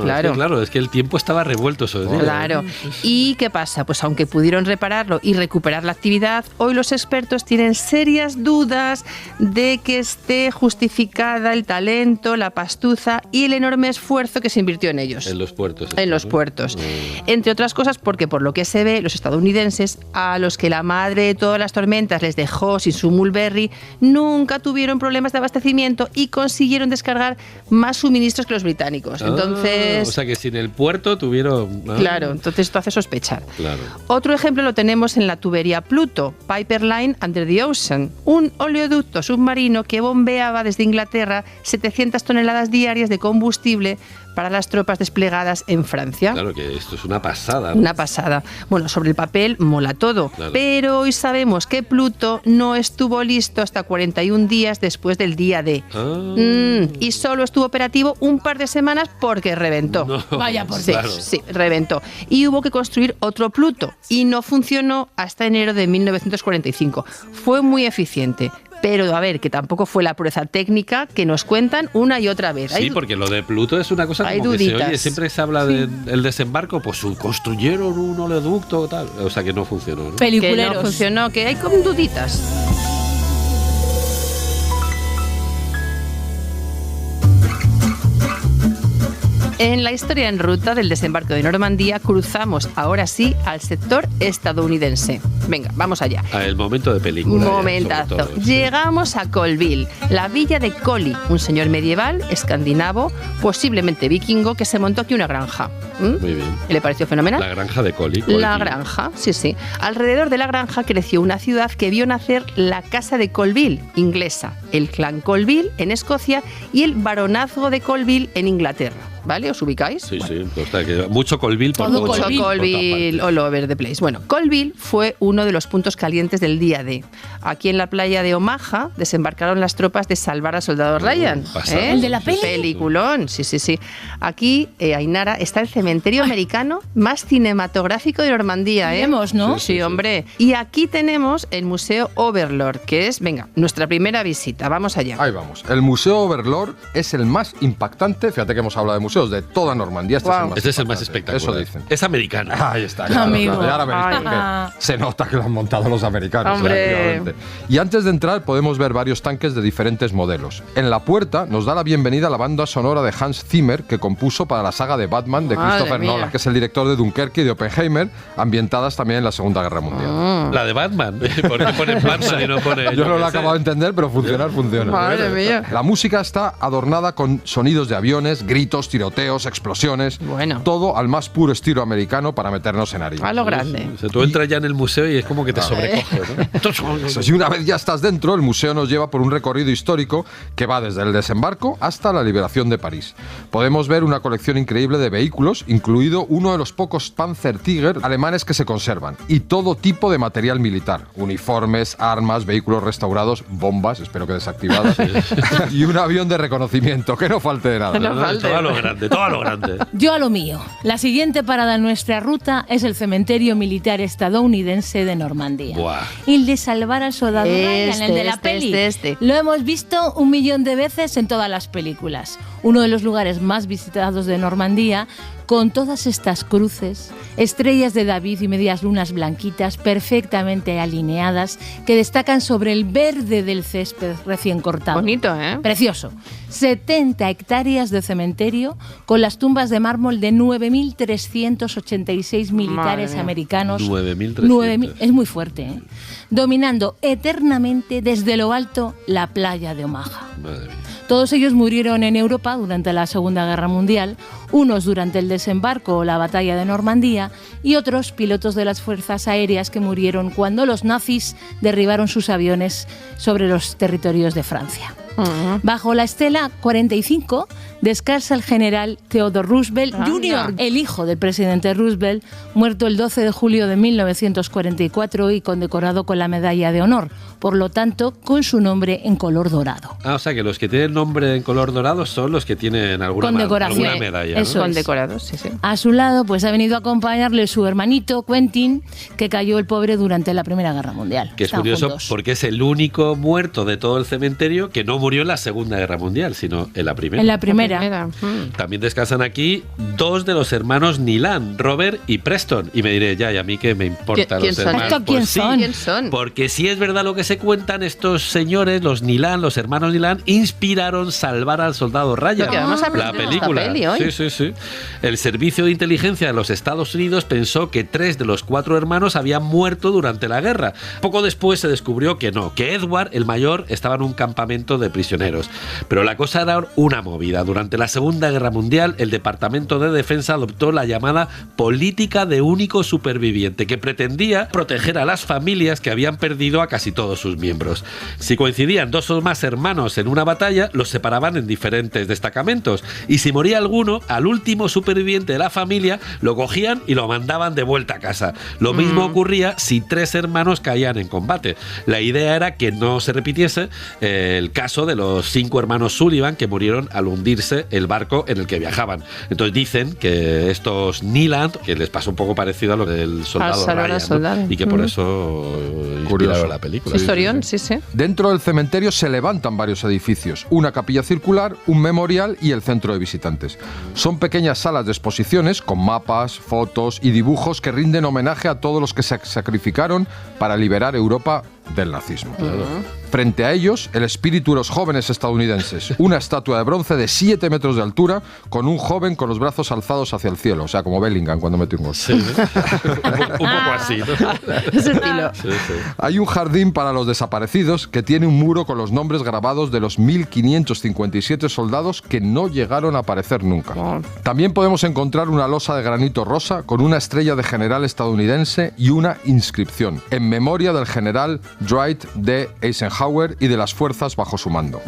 Claro, es que el tiempo estaba revuelto sobre todo. Claro. ¿Y qué pasa? Pues aunque pudieron repararlo y recuperar la actividad, hoy los expertos tienen serias dudas de que esté justificada el talento, la pastuza y el enorme esfuerzo que se invirtió en ellos. En los puertos. En los puertos. Entre otras cosas porque, por lo que se ve, los estadounidenses, a los que la madre de todas las tormentas les dejó sin su Mulberry, nunca tuvieron problemas de abastecimiento y consiguieron descargar más suministros que los británicos. Entonces, o sea que sin el puerto tuvieron... Claro, entonces esto hace sospechar. Claro. Otro ejemplo lo tenemos en la tubería Pluto, Pipeline Under the Ocean, un oleoducto submarino que bombeaba desde Inglaterra 700 toneladas diarias de combustible para las tropas desplegadas en Francia. Claro que esto es una pasada, ¿no? Una pasada. Bueno, sobre el papel mola todo, Claro. pero hoy sabemos que Pluto no estuvo listo hasta 41 días después del día D. Y solo estuvo operativo un par de semanas porque reventó. No, Vaya por Sí, Dios. sí, reventó. Y hubo que construir otro Pluto y no funcionó hasta enero de 1945. Fue muy eficiente. Pero, a ver, que tampoco fue la pureza técnica que nos cuentan una y otra vez. Sí, porque lo de Pluto es una cosa hay como que se duditas. oye, siempre se habla del desembarco, pues construyeron un oleoducto tal, o sea que no funcionó, ¿no? Que Peliculeros. no funcionó, que hay como duditas. En la historia en ruta del desembarco de Normandía cruzamos ahora sí al sector estadounidense. Venga, vamos allá. El momento de película. Momentazo. Ya, sobre todo, sí. Llegamos a Colville, la villa de Collie, un señor medieval, escandinavo, posiblemente vikingo, que se montó aquí una granja. Muy bien. ¿Le pareció fenomenal? La granja de Collie. La granja, sí. Alrededor de la granja creció una ciudad que vio nacer la Casa de Colville, inglesa, el clan Colville en Escocia y el baronazgo de Colville en Inglaterra. ¿Vale? ¿Os ubicáis? Sí, Bueno. sí. O sea, que mucho Colville por Todo todas Mucho Colville all over the place. Bueno, Colville fue uno de los puntos calientes del día D. Aquí en la playa de Omaha desembarcaron las tropas de salvar al soldado Ryan. pasada. ¿El de la peli? Peliculón, sí. Aquí, Ainara, está el cementerio americano más cinematográfico de Normandía. Iremos, ¿no? Sí, hombre. Y aquí tenemos el Museo Overlord, que es, venga, nuestra primera visita. Vamos allá. Ahí vamos. El Museo Overlord es el más impactante, fíjate que hemos hablado de museos de toda Normandía. Este es el más impactante. espectacular. Eso dicen. Es americano. Ahí está. Claro, Amigo. claro. Y ahora veréis por Ay. qué. Se nota que lo han montado los americanos. Hombre. efectivamente. Y antes de entrar podemos ver varios tanques de diferentes modelos. En la puerta nos da la bienvenida la banda sonora de Hans Zimmer, que compuso para la saga de Batman de Madre Christopher mía. Nolan, que es el director de Dunkerque y de Oppenheimer, ambientadas también en la Segunda Guerra Mundial. La de Batman. ¿Por qué ponen Batman y no pone... Yo no lo he qué sé? acabado de entender, pero funcionar funciona. Madre mía. La música está adornada con sonidos de aviones, gritos, tiroteos, explosiones. Bueno. Todo al más puro estilo americano para meternos en harina. A lo grande. O sea, tú entras ya en el museo y es como que te sobrecoge, ¿no? Y una vez ya estás dentro, el museo nos lleva por un recorrido histórico que va desde el desembarco hasta la liberación de París. Podemos ver una colección increíble de vehículos, incluido uno de los pocos Panzer Tiger alemanes que se conservan, y todo tipo de material militar: uniformes, armas, vehículos restaurados, bombas, espero que desactivadas, y un avión de reconocimiento, que no falte de nada. No falte. Todo a lo grande, todo a lo grande. Yo a lo mío. La siguiente parada en nuestra ruta es el cementerio militar estadounidense de Normandía. Buah. El de salvar al soldado Ryan, el de la peli. este. Lo hemos visto 1 millón de veces en todas las películas. uno de los lugares más visitados de Normandía, con todas estas cruces, estrellas de David y medias lunas blanquitas perfectamente alineadas que destacan sobre el verde del césped recién cortado. Bonito, ¿eh? Precioso. 70 hectáreas de cementerio con las tumbas de mármol de 9.386 militares americanos. 9.300. Es muy fuerte, ¿eh? Dominando eternamente desde lo alto la playa de Omaha. Madre mía. Todos ellos murieron en Europa durante la Segunda Guerra Mundial, unos durante el desembarco o la batalla de Normandía y otros pilotos de las fuerzas aéreas que murieron cuando los nazis derribaron sus aviones sobre los territorios de Francia. Bajo la estela 45 descansa el general Theodore Roosevelt Jr., el hijo del presidente Roosevelt, muerto el 12 de julio de 1944 y condecorado con la Medalla de Honor, por lo tanto, con su nombre en color dorado. O sea que los que tienen nombre en color dorado son los que tienen alguna medalla, ¿no? Eso es. Condecorados, sí. A su lado, pues ha venido a acompañarle su hermanito Quentin, que cayó el pobre durante la Primera Guerra Mundial. Que es curioso porque es el único muerto de todo el cementerio que no murió en la Segunda Guerra Mundial, sino en la Primera. En la Primera. También descansan aquí dos de los hermanos Nilan, Robert y Preston. Y me diré, ¿y a mí qué me importan los hermanos? ¿Quién son? ¿Quién son? Porque si es verdad lo que se cuentan, estos señores, los Nilan, los hermanos Nilan, inspiraron Salvar al Soldado Ryan. Que vamos a la película. Peli hoy. Sí. El Servicio de Inteligencia de los Estados Unidos pensó que 3 de los 4 hermanos habían muerto durante la guerra. Poco después se descubrió que no, que Edward, el mayor, estaba en un campamento de prisioneros. Pero la cosa era una movida. Durante la Segunda Guerra Mundial, el Departamento de Defensa adoptó la llamada política de único superviviente, que pretendía proteger a las familias que habían perdido a casi todos sus miembros. Si coincidían 2 o más hermanos en una batalla, los separaban en diferentes destacamentos. Y si moría alguno, al último superviviente de la familia lo cogían y lo mandaban de vuelta a casa. Lo mismo ocurría si 3 hermanos caían en combate. La idea era que no se repitiese el caso de los 5 hermanos Sullivan que murieron al hundirse el barco en el que viajaban. Entonces dicen que estos Niland, que les pasó un poco parecido a lo del soldado Ryan, ¿no? Y que por eso inspiraron la película. Historión, sí. Dentro del cementerio se levantan varios edificios, una capilla circular, un memorial y el centro de visitantes. Son pequeñas salas de exposiciones con mapas, fotos y dibujos que rinden homenaje a todos los que se sacrificaron para liberar Europa del nazismo. Frente a ellos, el espíritu de los jóvenes estadounidenses. Una estatua de bronce de 7 metros de altura con un joven con los brazos alzados hacia el cielo. O sea, como Bellingham cuando mete un gol. Sí. un poco así, ¿no? Ese estilo. Sí. Hay un jardín para los desaparecidos que tiene un muro con los nombres grabados de los 1.557 soldados que no llegaron a aparecer nunca. También podemos encontrar una losa de granito rosa con una estrella de general estadounidense y una inscripción en memoria del general Dwight D. Eisenhower y de las fuerzas bajo su mando.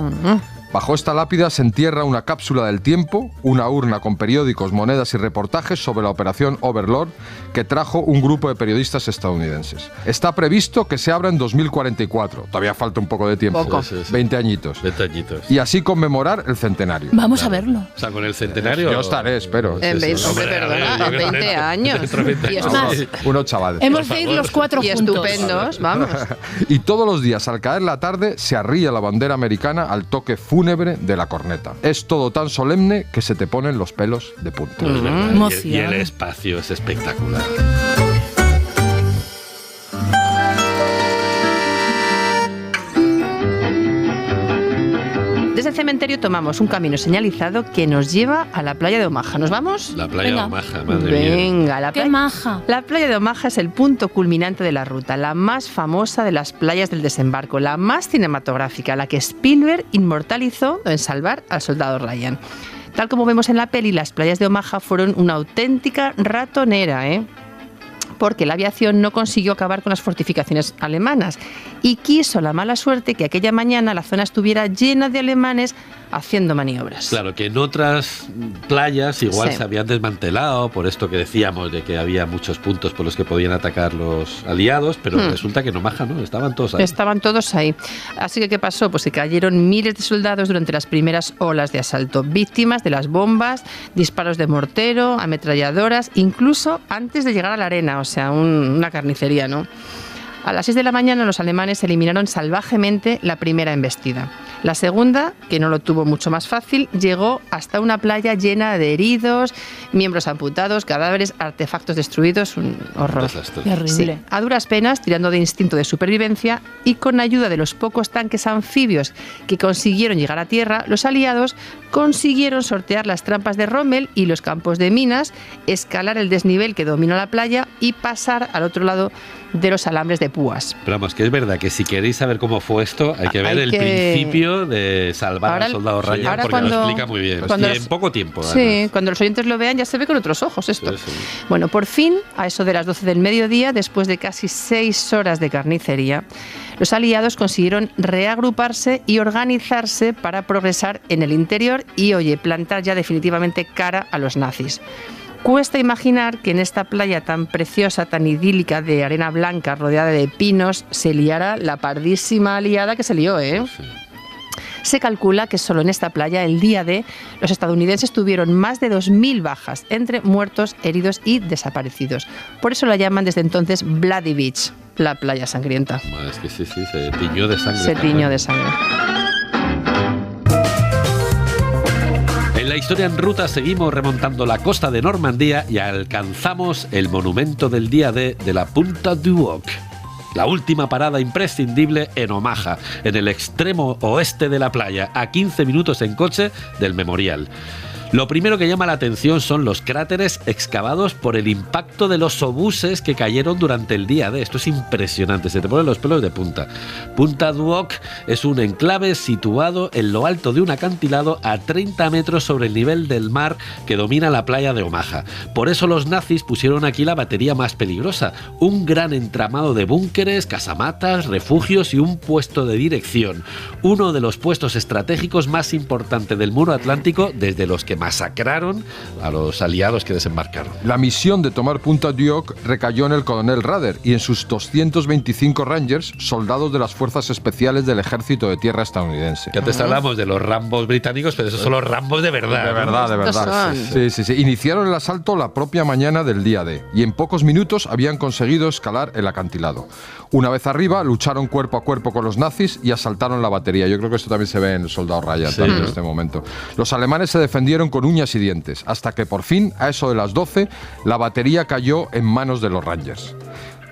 Bajo esta lápida se entierra una cápsula del tiempo, una urna con periódicos, monedas y reportajes sobre la operación Overlord que trajo un grupo de periodistas estadounidenses. Está previsto que se abra en 2044. Todavía falta un poco de tiempo. Poco. Sí. 20 añitos. 20 añitos. Y así conmemorar el centenario. Vamos a verlo. O sea, con el centenario... Yo estaré, espero. En 20, Hombre, perdona, 20 años. Y es más, Unos chavales. hemos de ir los 4 Y juntos. estupendos, vamos. Y todos los días, al caer la tarde, se arría la bandera americana al toque fúnebre de la corneta. Es todo tan solemne que se te ponen los pelos de punta. Es verdad. Emoción. Y el espacio es espectacular. Desde el cementerio tomamos un camino señalizado que nos lleva a la playa de Omaha. ¿Nos vamos? La playa Venga. de Omaha, madre mía. Venga, la ¡Qué playa. maja! La playa de Omaha es el punto culminante de la ruta, la más famosa de las playas del desembarco, la más cinematográfica, la que Spielberg inmortalizó en Salvar al Soldado Ryan. Tal como vemos en la peli, las playas de Omaha fueron una auténtica ratonera, porque la aviación no consiguió acabar con las fortificaciones alemanas y quiso la mala suerte que aquella mañana la zona estuviera llena de alemanes haciendo maniobras. Claro, que en otras playas igual Sí. se habían desmantelado, por esto que decíamos, de que había muchos puntos por los que podían atacar los aliados, pero resulta que en Omaha no, estaban todos ahí. Estaban todos ahí. Así que, ¿qué pasó? Pues que cayeron miles de soldados durante las primeras olas de asalto, víctimas de las bombas, disparos de mortero, ametralladoras, incluso antes de llegar a la arena, o sea, una carnicería, ¿no? A las 6 de la mañana los alemanes eliminaron salvajemente la primera embestida. La segunda, que no lo tuvo mucho más fácil, llegó hasta una playa llena de heridos, miembros amputados, cadáveres, artefactos destruidos, un horror. Terrible. Sí, a duras penas, tirando de instinto de supervivencia y con ayuda de los pocos tanques anfibios que consiguieron llegar a tierra, los aliados consiguieron sortear las trampas de Rommel y los campos de minas, escalar el desnivel que domina la playa y pasar al otro lado de los alambres de púas. Pero vamos, que es verdad que si queréis saber cómo fue esto, hay que ver el principio de salvar al soldado Ryan, porque lo explica muy bien. Y en poco tiempo. Sí, además. Cuando los oyentes lo vean ya se ve con otros ojos esto. Sí. Bueno, por fin, a eso de las 12 del mediodía, después de casi 6 horas de carnicería, los aliados consiguieron reagruparse y organizarse para progresar en el interior y, plantar ya definitivamente cara a los nazis. Cuesta imaginar que en esta playa tan preciosa, tan idílica de arena blanca rodeada de pinos, se liara la pardísima liada que se lió, ¿eh? Sí. Se calcula que solo en esta playa, el día D, los estadounidenses tuvieron más de 2.000 bajas, entre muertos, heridos y desaparecidos. Por eso la llaman desde entonces Bloody Beach, la playa sangrienta. Es que sí, se tiñó de sangre. Se tiñó de sangre. En la historia en ruta seguimos remontando la costa de Normandía y alcanzamos el monumento del día D de la Punta du Hoc. La última parada imprescindible en Omaha, en el extremo oeste de la playa, a 15 minutos en coche del memorial. Lo primero que llama la atención son los cráteres excavados por el impacto de los obuses que cayeron durante el día D. Esto es impresionante, se te ponen los pelos de punta. Punta du Hoc es un enclave situado en lo alto de un acantilado a 30 metros sobre el nivel del mar que domina la playa de Omaha. Por eso los nazis pusieron aquí la batería más peligrosa, un gran entramado de búnkeres, casamatas, refugios y un puesto de dirección. Uno de los puestos estratégicos más importantes del muro atlántico, desde los que masacraron a los aliados que desembarcaron. La misión de tomar Punta du Hoc recayó en el coronel Rader y en sus 225 Rangers, soldados de las fuerzas especiales del ejército de tierra estadounidense. Que antes hablamos de los Rambos británicos, pero esos son los Rambos de verdad. De verdad. Sí. Iniciaron el asalto la propia mañana del día D y en pocos minutos habían conseguido escalar el acantilado. Una vez arriba, lucharon cuerpo a cuerpo con los nazis y asaltaron la batería. Yo creo que esto también se ve en el soldado Ryan también en este momento. Los alemanes se defendieron con uñas y dientes, hasta que por fin, a eso de las 12, la batería cayó en manos de los Rangers.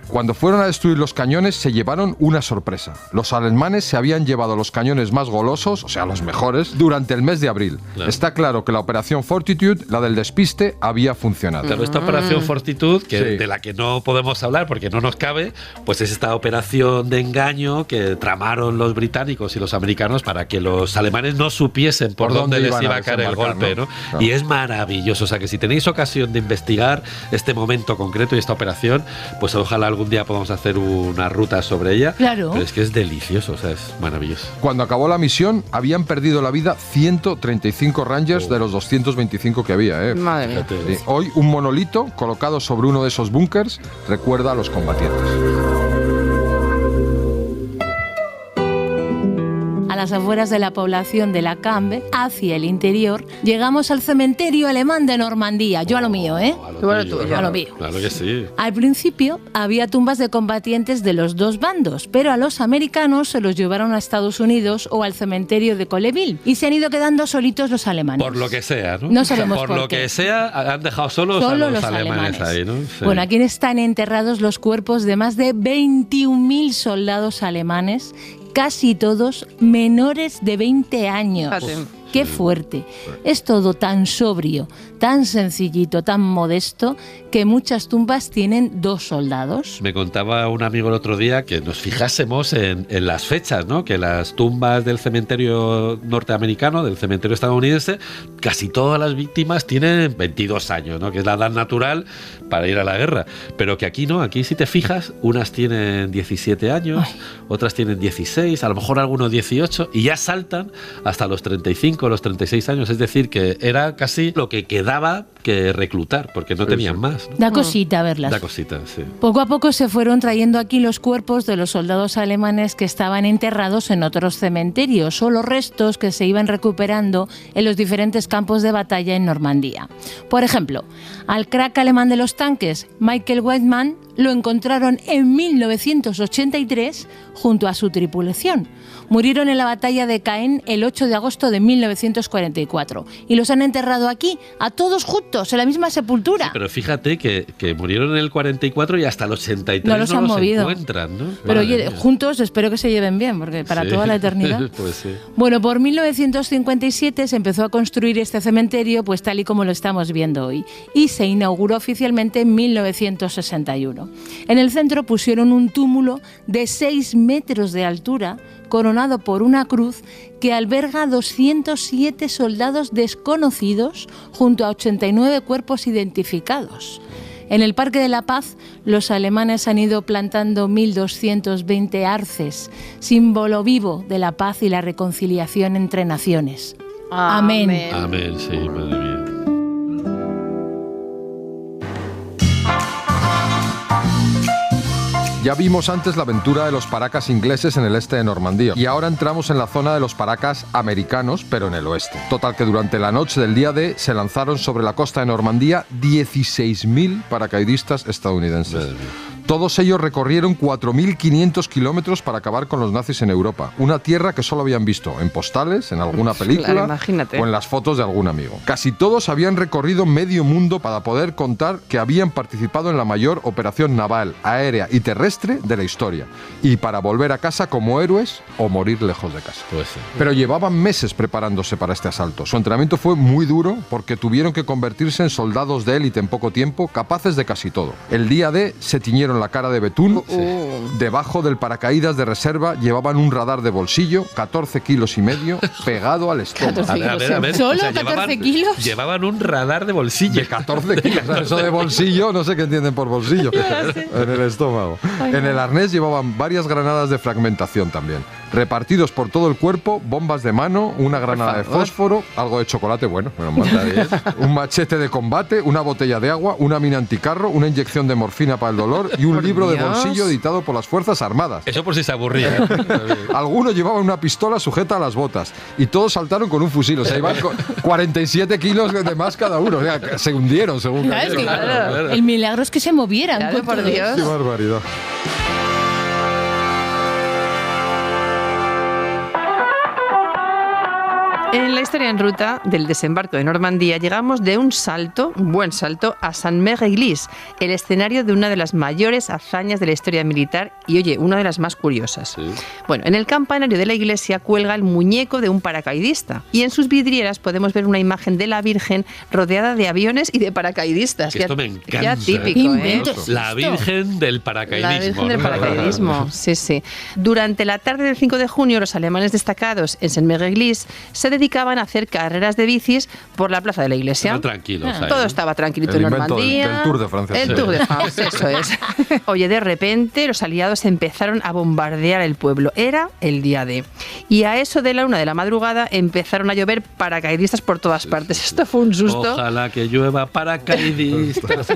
Cuando fueron a destruir los cañones, se llevaron una sorpresa. Los alemanes se habían llevado los cañones más golosos, o sea, los mejores, durante el mes de abril. Claro. Está claro que la operación Fortitude, la del despiste, había funcionado. Pero esta operación Fortitude, de la que no podemos hablar porque no nos cabe, pues es esta operación de engaño que tramaron los británicos y los americanos para que los alemanes no supiesen por dónde les iba a caer el golpe, ¿no? Claro. Y es maravilloso. O sea, que si tenéis ocasión de investigar este momento concreto y esta operación, pues ojalá algún día podamos hacer una ruta sobre ella. Claro. Pero es que es delicioso, o sea, es maravilloso. Cuando acabó la misión, habían perdido la vida 135 Rangers de los 225 que había, ¿eh? Madre mía. Sí. Hoy, un monolito colocado sobre uno de esos búnkers recuerda a los combatientes. A las afueras de la población de La Cambre, hacia el interior, llegamos al cementerio alemán de Normandía. Yo a lo mío, ¿eh? A lo mío. Claro que sí. Al principio había tumbas de combatientes de los dos bandos, pero a los americanos se los llevaron a Estados Unidos o al cementerio de Colleville y se han ido quedando solitos los alemanes. Por lo que sea, ¿no? No sabemos por lo que sea, han dejado solos a los alemanes ahí, ¿no? Sí. Bueno, aquí están enterrados los cuerpos de más de 21.000 soldados alemanes, casi todos menores de 20 años. Qué fuerte. Es todo tan sobrio, tan sencillito, tan modesto, que muchas tumbas tienen 2 soldados. Me contaba un amigo el otro día que nos fijásemos en las fechas, ¿no? Que las tumbas del cementerio norteamericano, del cementerio estadounidense, casi todas las víctimas tienen 22 años, ¿no? Que es la edad natural para ir a la guerra. Pero que aquí no, aquí si te fijas, unas tienen 17 años, otras tienen 16, a lo mejor algunos 18, y ya saltan hasta los 35, los 36 años. Es decir, que era casi lo que quedaba que reclutar, porque no tenían más, ¿no? Da cosita verlas. Da cosita, sí. Poco a poco se fueron trayendo aquí los cuerpos de los soldados alemanes que estaban enterrados en otros cementerios, o los restos que se iban recuperando en los diferentes campos de batalla en Normandía. Por ejemplo, al crack alemán de los tanques, Michael Weidmann, lo encontraron en 1983 junto a su tripulación. Murieron en la batalla de Caen el 8 de agosto de 1944 y los han enterrado aquí, a todos juntos, en la misma sepultura. Sí, pero fíjate que murieron en el 44 y hasta el 83 no los han movido. Encuentran, ¿no? Pero oye, juntos espero que se lleven bien, porque para toda la eternidad. Pues sí. Bueno, por 1957 se empezó a construir este cementerio, pues tal y como lo estamos viendo hoy, y se inauguró oficialmente en 1961. En el centro pusieron un túmulo de 6 metros de altura, coronado por una cruz que alberga 207 soldados desconocidos junto a 89 cuerpos identificados. En el Parque de la Paz, los alemanes han ido plantando 1.220 arces, símbolo vivo de la paz y la reconciliación entre naciones. Amén. Amén, sí, madre mía. Ya vimos antes la aventura de los paracas ingleses en el este de Normandía y ahora entramos en la zona de los paracas americanos, pero en el oeste. Total que durante la noche del día D se lanzaron sobre la costa de Normandía 16.000 paracaidistas estadounidenses. Todos ellos recorrieron 4.500 kilómetros para acabar con los nazis en Europa. Una tierra que solo habían visto en postales, en alguna película o en las fotos de algún amigo. Casi todos habían recorrido medio mundo para poder contar que habían participado en la mayor operación naval, aérea y terrestre de la historia. Y para volver a casa como héroes o morir lejos de casa. Pues sí. Pero llevaban meses preparándose para este asalto. Su entrenamiento fue muy duro porque tuvieron que convertirse en soldados de élite en poco tiempo, capaces de casi todo. El día D se tiñeron la cara de betún. Debajo del paracaídas de reserva llevaban un radar de bolsillo, 14 kilos y medio, pegado al estómago. A ver. ¿Solo 14 kilos? Llevaban un radar de bolsillo. De 14 kilos. O sea, eso de bolsillo, no sé qué entienden por bolsillo. En el estómago. En el arnés llevaban varias granadas de fragmentación también. Repartidos por todo el cuerpo, bombas de mano, una granada de fósforo, algo de chocolate, bueno, un machete de combate, una botella de agua, una mina anticarro, una inyección de morfina para el dolor y un libro de bolsillo editado por las Fuerzas Armadas. Eso por si se aburría. Algunos llevaban una pistola sujeta a las botas y todos saltaron con un fusil. O sea, iban con 47 kilos de más cada uno. O sea, se hundieron según cayeron. Claro. El milagro es que se movieran. Claro, por Dios. Qué barbaridad. En la historia en ruta del desembarco de Normandía llegamos de un buen salto, a Saint-Mère-Église, el escenario de una de las mayores hazañas de la historia militar y, oye, una de las más curiosas. Sí. Bueno, en el campanario de la iglesia cuelga el muñeco de un paracaidista y en sus vidrieras podemos ver una imagen de la Virgen rodeada de aviones y de paracaidistas. Esto me encanta. Ya típico, ¿eh? La Virgen del paracaidismo. La Virgen del paracaidismo, sí. Durante la tarde del 5 de junio, los alemanes destacados en Saint-Mère-Église se dedicaban a hacer carreras de bicis por la plaza de la iglesia. No, tranquilos. Todo estaba tranquilito en Normandía. Del Tour de Francia. El Tour de Francia, eso es. Oye, de repente los aliados empezaron a bombardear el pueblo. Era el día D. Y a eso de la 1 de la madrugada empezaron a llover paracaidistas por todas partes. Esto fue un susto. Ojalá que llueva paracaidistas.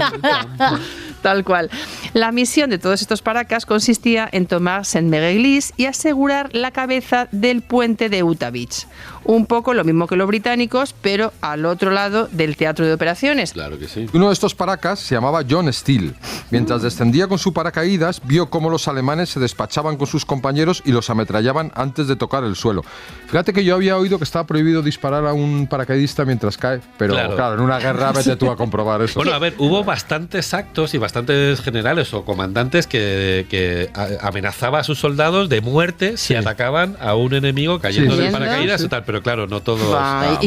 Tal cual. La misión de todos estos paracas consistía en tomar Saint-Mère-Église y asegurar la cabeza del puente de Utah Beach. Un poco lo mismo que los británicos, pero al otro lado del teatro de operaciones. Claro que sí. Uno de estos paracas se llamaba John Steele. Mientras descendía con su paracaídas, vio cómo los alemanes se despachaban con sus compañeros y los ametrallaban antes de tocar el suelo. Fíjate que yo había oído que estaba prohibido disparar a un paracaidista mientras cae, pero claro en una guerra vete tú a comprobar eso. Bueno, a ver, hubo bastantes actos y bastantes generales o comandantes que amenazaba a sus soldados de muerte si atacaban a un enemigo cayendo del paracaídas y tal, pero claro, no todo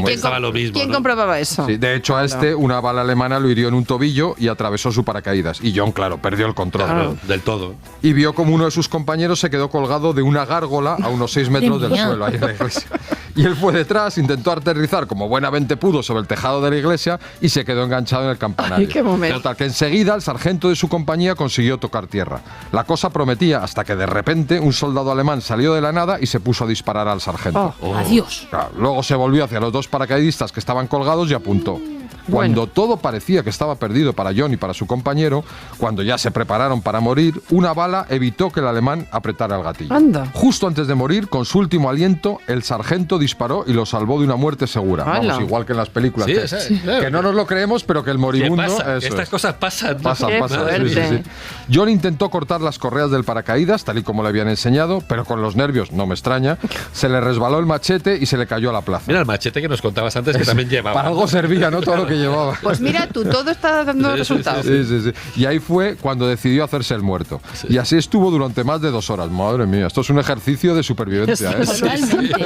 estaba lo mismo. ¿Quién ¿no? comprobaba eso? Sí, de hecho, a una bala alemana lo hirió en un tobillo y atravesó su paracaídas. Y John, claro, perdió el control. Claro, del todo. Y vio como uno de sus compañeros se quedó colgado de una gárgola a unos 6 metros del suelo, ahí en la iglesia. Y él fue detrás, intentó aterrizar como buenamente pudo sobre el tejado de la iglesia y se quedó enganchado en el campanario. Ay, qué momento. Total, que enseguida el sargento de su compañía consiguió tocar tierra. La cosa prometía hasta que de repente un soldado alemán salió de la nada y se puso a disparar al sargento. Adiós. Claro, luego se volvió hacia los dos paracaidistas que estaban colgados y apuntó. Cuando todo parecía que estaba perdido para John y para su compañero, cuando ya se prepararon para morir, una bala evitó que el alemán apretara el gatillo. Anda. Justo antes de morir, con su último aliento, el sargento disparó y lo salvó de una muerte segura. ¡Hala! Vamos, igual que en las películas. Sí, claro. Que no nos lo creemos, pero que el moribundo... Pasa, eso estas es. cosas pasan. ¿no? Pasan. Qué fuerte. John intentó cortar las correas del paracaídas, tal y como le habían enseñado, pero con los nervios, no me extraña, se le resbaló el machete y se le cayó a la plaza. Mira el machete que nos contabas antes que también llevaba. Para algo servía, ¿no? Todo lo que llevaba. Pues mira tú, todo está dando resultados. Sí. Y ahí fue cuando decidió hacerse el muerto. Sí. Y así estuvo durante más de 2 horas. Madre mía, esto es un ejercicio de supervivencia. ¿eh? Totalmente.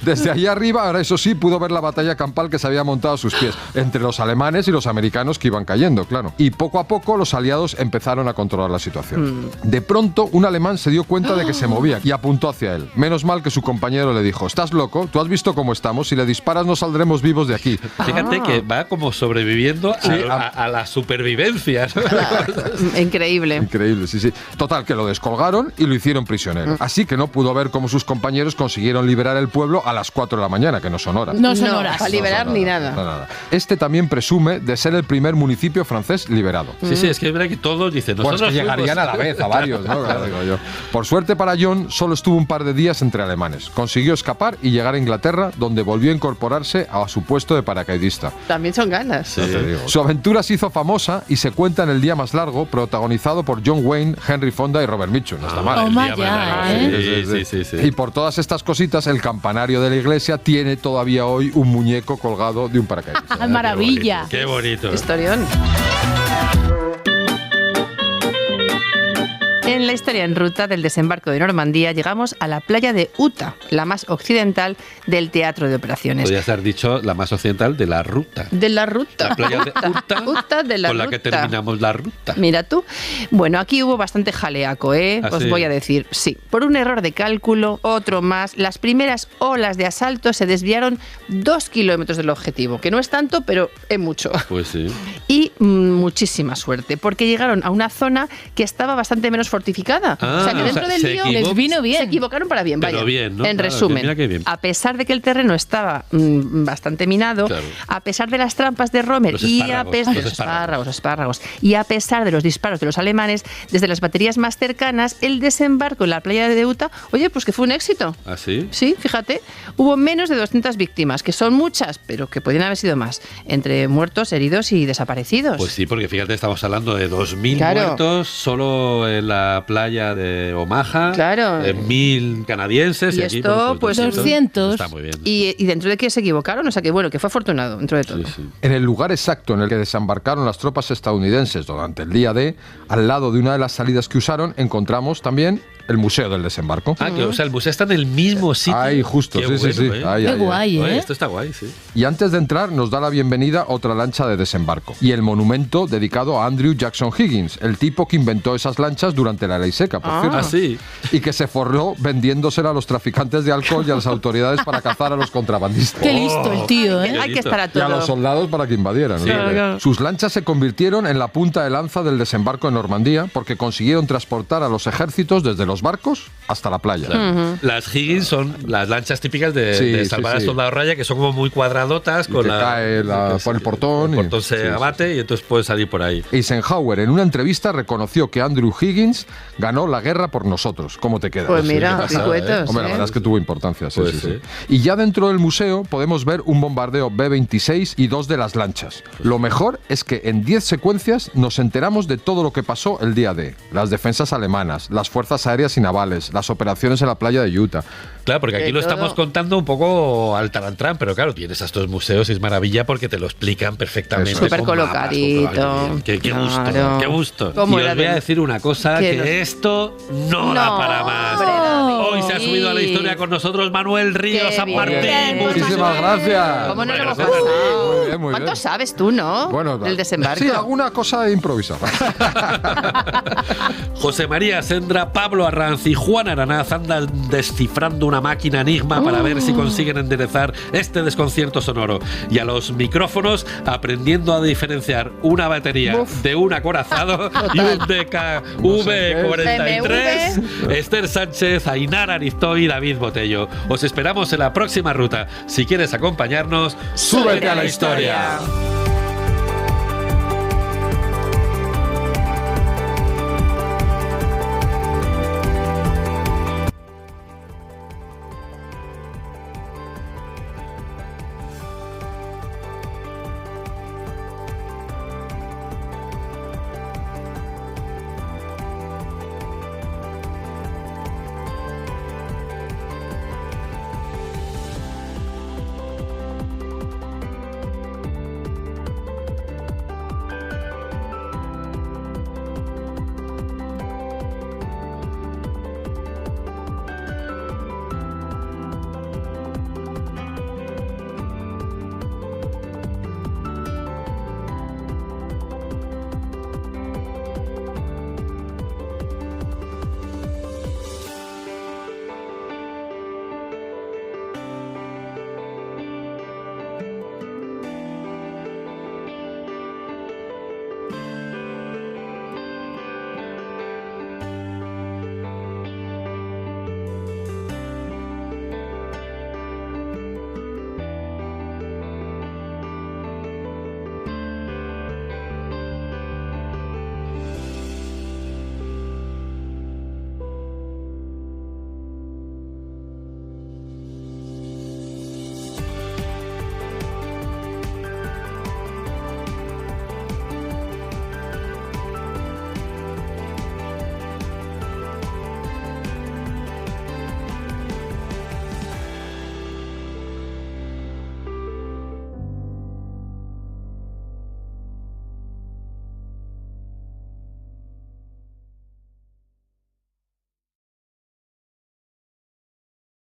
Desde allí arriba, ahora eso sí, pudo ver la batalla campal que se había montado a sus pies, entre los alemanes y los americanos que iban cayendo, claro. Y poco a poco los aliados empezaron a controlar la situación. De pronto, un alemán se dio cuenta de que se movía y apuntó hacia él. Menos mal que su compañero le dijo: ¿estás loco? ¿Tú has visto cómo estamos? Si le disparas no saldremos vivos de aquí. Fíjate que va como sobreviviendo a la supervivencia. ¿no? Increíble. Increíble, sí. Total, que lo descolgaron y lo hicieron prisionero. Así que no pudo ver cómo sus compañeros consiguieron liberar el pueblo a las 4 de la mañana, que no son horas. No son horas. Para liberar ni nada. Nada. Este también presume de ser el primer municipio francés liberado. Sí, es que es verdad que todos dicen, Pues nosotros que llegarían a la vez a varios, ¿no? Claro, digo yo. Por suerte para John, solo estuvo un par de días entre alemanes. Consiguió escapar y llegar a Inglaterra, donde volvió a incorporarse a su puesto de paracaidista. También son ganas. Sí. Te digo. Su aventura se hizo famosa y se cuenta en El día más largo, protagonizado por John Wayne, Henry Fonda y Robert Mitchum. No está mal. el Toma día ya, más largo. ¿eh? Sí. Y por todas estas cositas, el campanario de la iglesia tiene todavía hoy un muñeco colgado de un paracaidista. ¡Ah, maravilla! Qué bonito. Historión. En la historia en ruta del desembarco de Normandía llegamos a la playa de Uta, la más occidental del teatro de operaciones. Podrías haber dicho la más occidental de la ruta. De la ruta. La playa de Uta, Uta de la con la ruta. que terminamos la ruta. Mira tú. Bueno, aquí hubo bastante jaleaco, ¿eh? ¿Ah, Os sí? voy a decir, sí. Por un error de cálculo, otro más, las primeras olas de asalto se desviaron 2 kilómetros del objetivo, que no es tanto, pero es mucho. Pues sí. Y muchísima suerte, porque llegaron a una zona que estaba bastante menos fortificada. Ah, o sea, que dentro o sea, del se lío Les vino bien. se equivocaron para bien, Pero vaya. bien, ¿no? En Claro, resumen, mira qué bien. a pesar de que el terreno estaba bastante minado, Claro. a pesar de las trampas de Rommel Los y espárragos, los espárragos, y a pesar de los disparos de los alemanes desde las baterías más cercanas, el desembarco en la playa de Uta, oye, pues que fue un éxito. ¿Ah, sí? Sí, fíjate, hubo menos de 200 víctimas, que son muchas, pero que podrían haber sido más, entre muertos, heridos y desaparecidos. Pues sí, porque fíjate, estamos hablando de 2.000 Claro. muertos solo en la playa de Omaha, Claro. 1.000 canadienses. Y aquí, esto, pues, 200. Está muy bien. Y dentro de que se equivocaron, o sea que bueno, que fue afortunado dentro de todo. Sí, sí. En el lugar exacto en el que desembarcaron las tropas estadounidenses durante el día D, al lado de una de las salidas que usaron, encontramos también el Museo del Desembarco. Ah, que, o sea, el museo está en el mismo sitio. Ahí, justo, Qué sí. bueno, ¿eh? Ahí, Qué ahí. guay, Oye, ¿eh? esto está guay, sí. Y antes de entrar nos da la bienvenida otra lancha de desembarco y el monumento dedicado a Andrew Jackson Higgins, el tipo que inventó esas lanchas durante la ley seca, por cierto. Ah, sí. Y que se forró vendiéndosela a los traficantes de alcohol y a las autoridades para cazar a los contrabandistas. Qué listo el tío, ¿eh? Qué Hay que listo. estar a Y todo. a los soldados para que invadieran. ¿no? Sí, claro. Sus lanchas se convirtieron en la punta de lanza del desembarco en Normandía porque consiguieron transportar a los ejércitos desde los barcos hasta la playa. Claro. Las Higgins son las lanchas típicas de, Sí, de sí, salvar al sí. soldado raya, que son como muy cuadradotas. Y Con que la, cae por el portón. El portón y- se sí, sí. abate y entonces puedes salir por ahí. Eisenhower en una entrevista reconoció que Andrew Higgins ganó la guerra por nosotros. ¿Cómo te queda? Pues Sí, mira, qué pasada, picuetos, Hombre, la ¿eh? verdad es que tuvo importancia. Sí, Pues sí, sí. sí. Y ya dentro del museo podemos ver un bombardeo B-26 y 2 de las lanchas. Lo mejor es que en 10 secuencias nos enteramos de todo lo que pasó el día D. Las defensas alemanas, las fuerzas aéreas y navales, las operaciones en la playa de Utah. Claro, porque aquí De lo todo. estamos contando un poco al talantrán, pero claro, tienes a estos museos y es maravilla porque te lo explican perfectamente. Eso. Súper con mapas, colocadito. con todo. Qué gusto, Claro. qué gusto. ¿Cómo Y os era voy a de- decir una cosa, Que que no- esto no da para más. hombre, David. Hoy se ha subido a la historia con nosotros Manuel Ríos Qué San bien. Martín. Pues, Muchísimas Manuel, gracias. ¿Cómo no lo hemos Gracias a ti. pasado? Muy bien, muy ¿Cuánto bien. sabes tú, no? Bueno, Del desembarco. Sí, alguna cosa improvisada. José María Sendra, Pablo Arranz y Juan Aranaz andan descifrando una máquina enigma para ver si consiguen enderezar este desconcierto sonoro. Y a los micrófonos aprendiendo a diferenciar una batería de un acorazado y un DKV-43. Esther Sánchez, Ainara Arizpe y David Botello. Os esperamos en la próxima ruta. Si quieres acompañarnos, ¡súbete a la historia!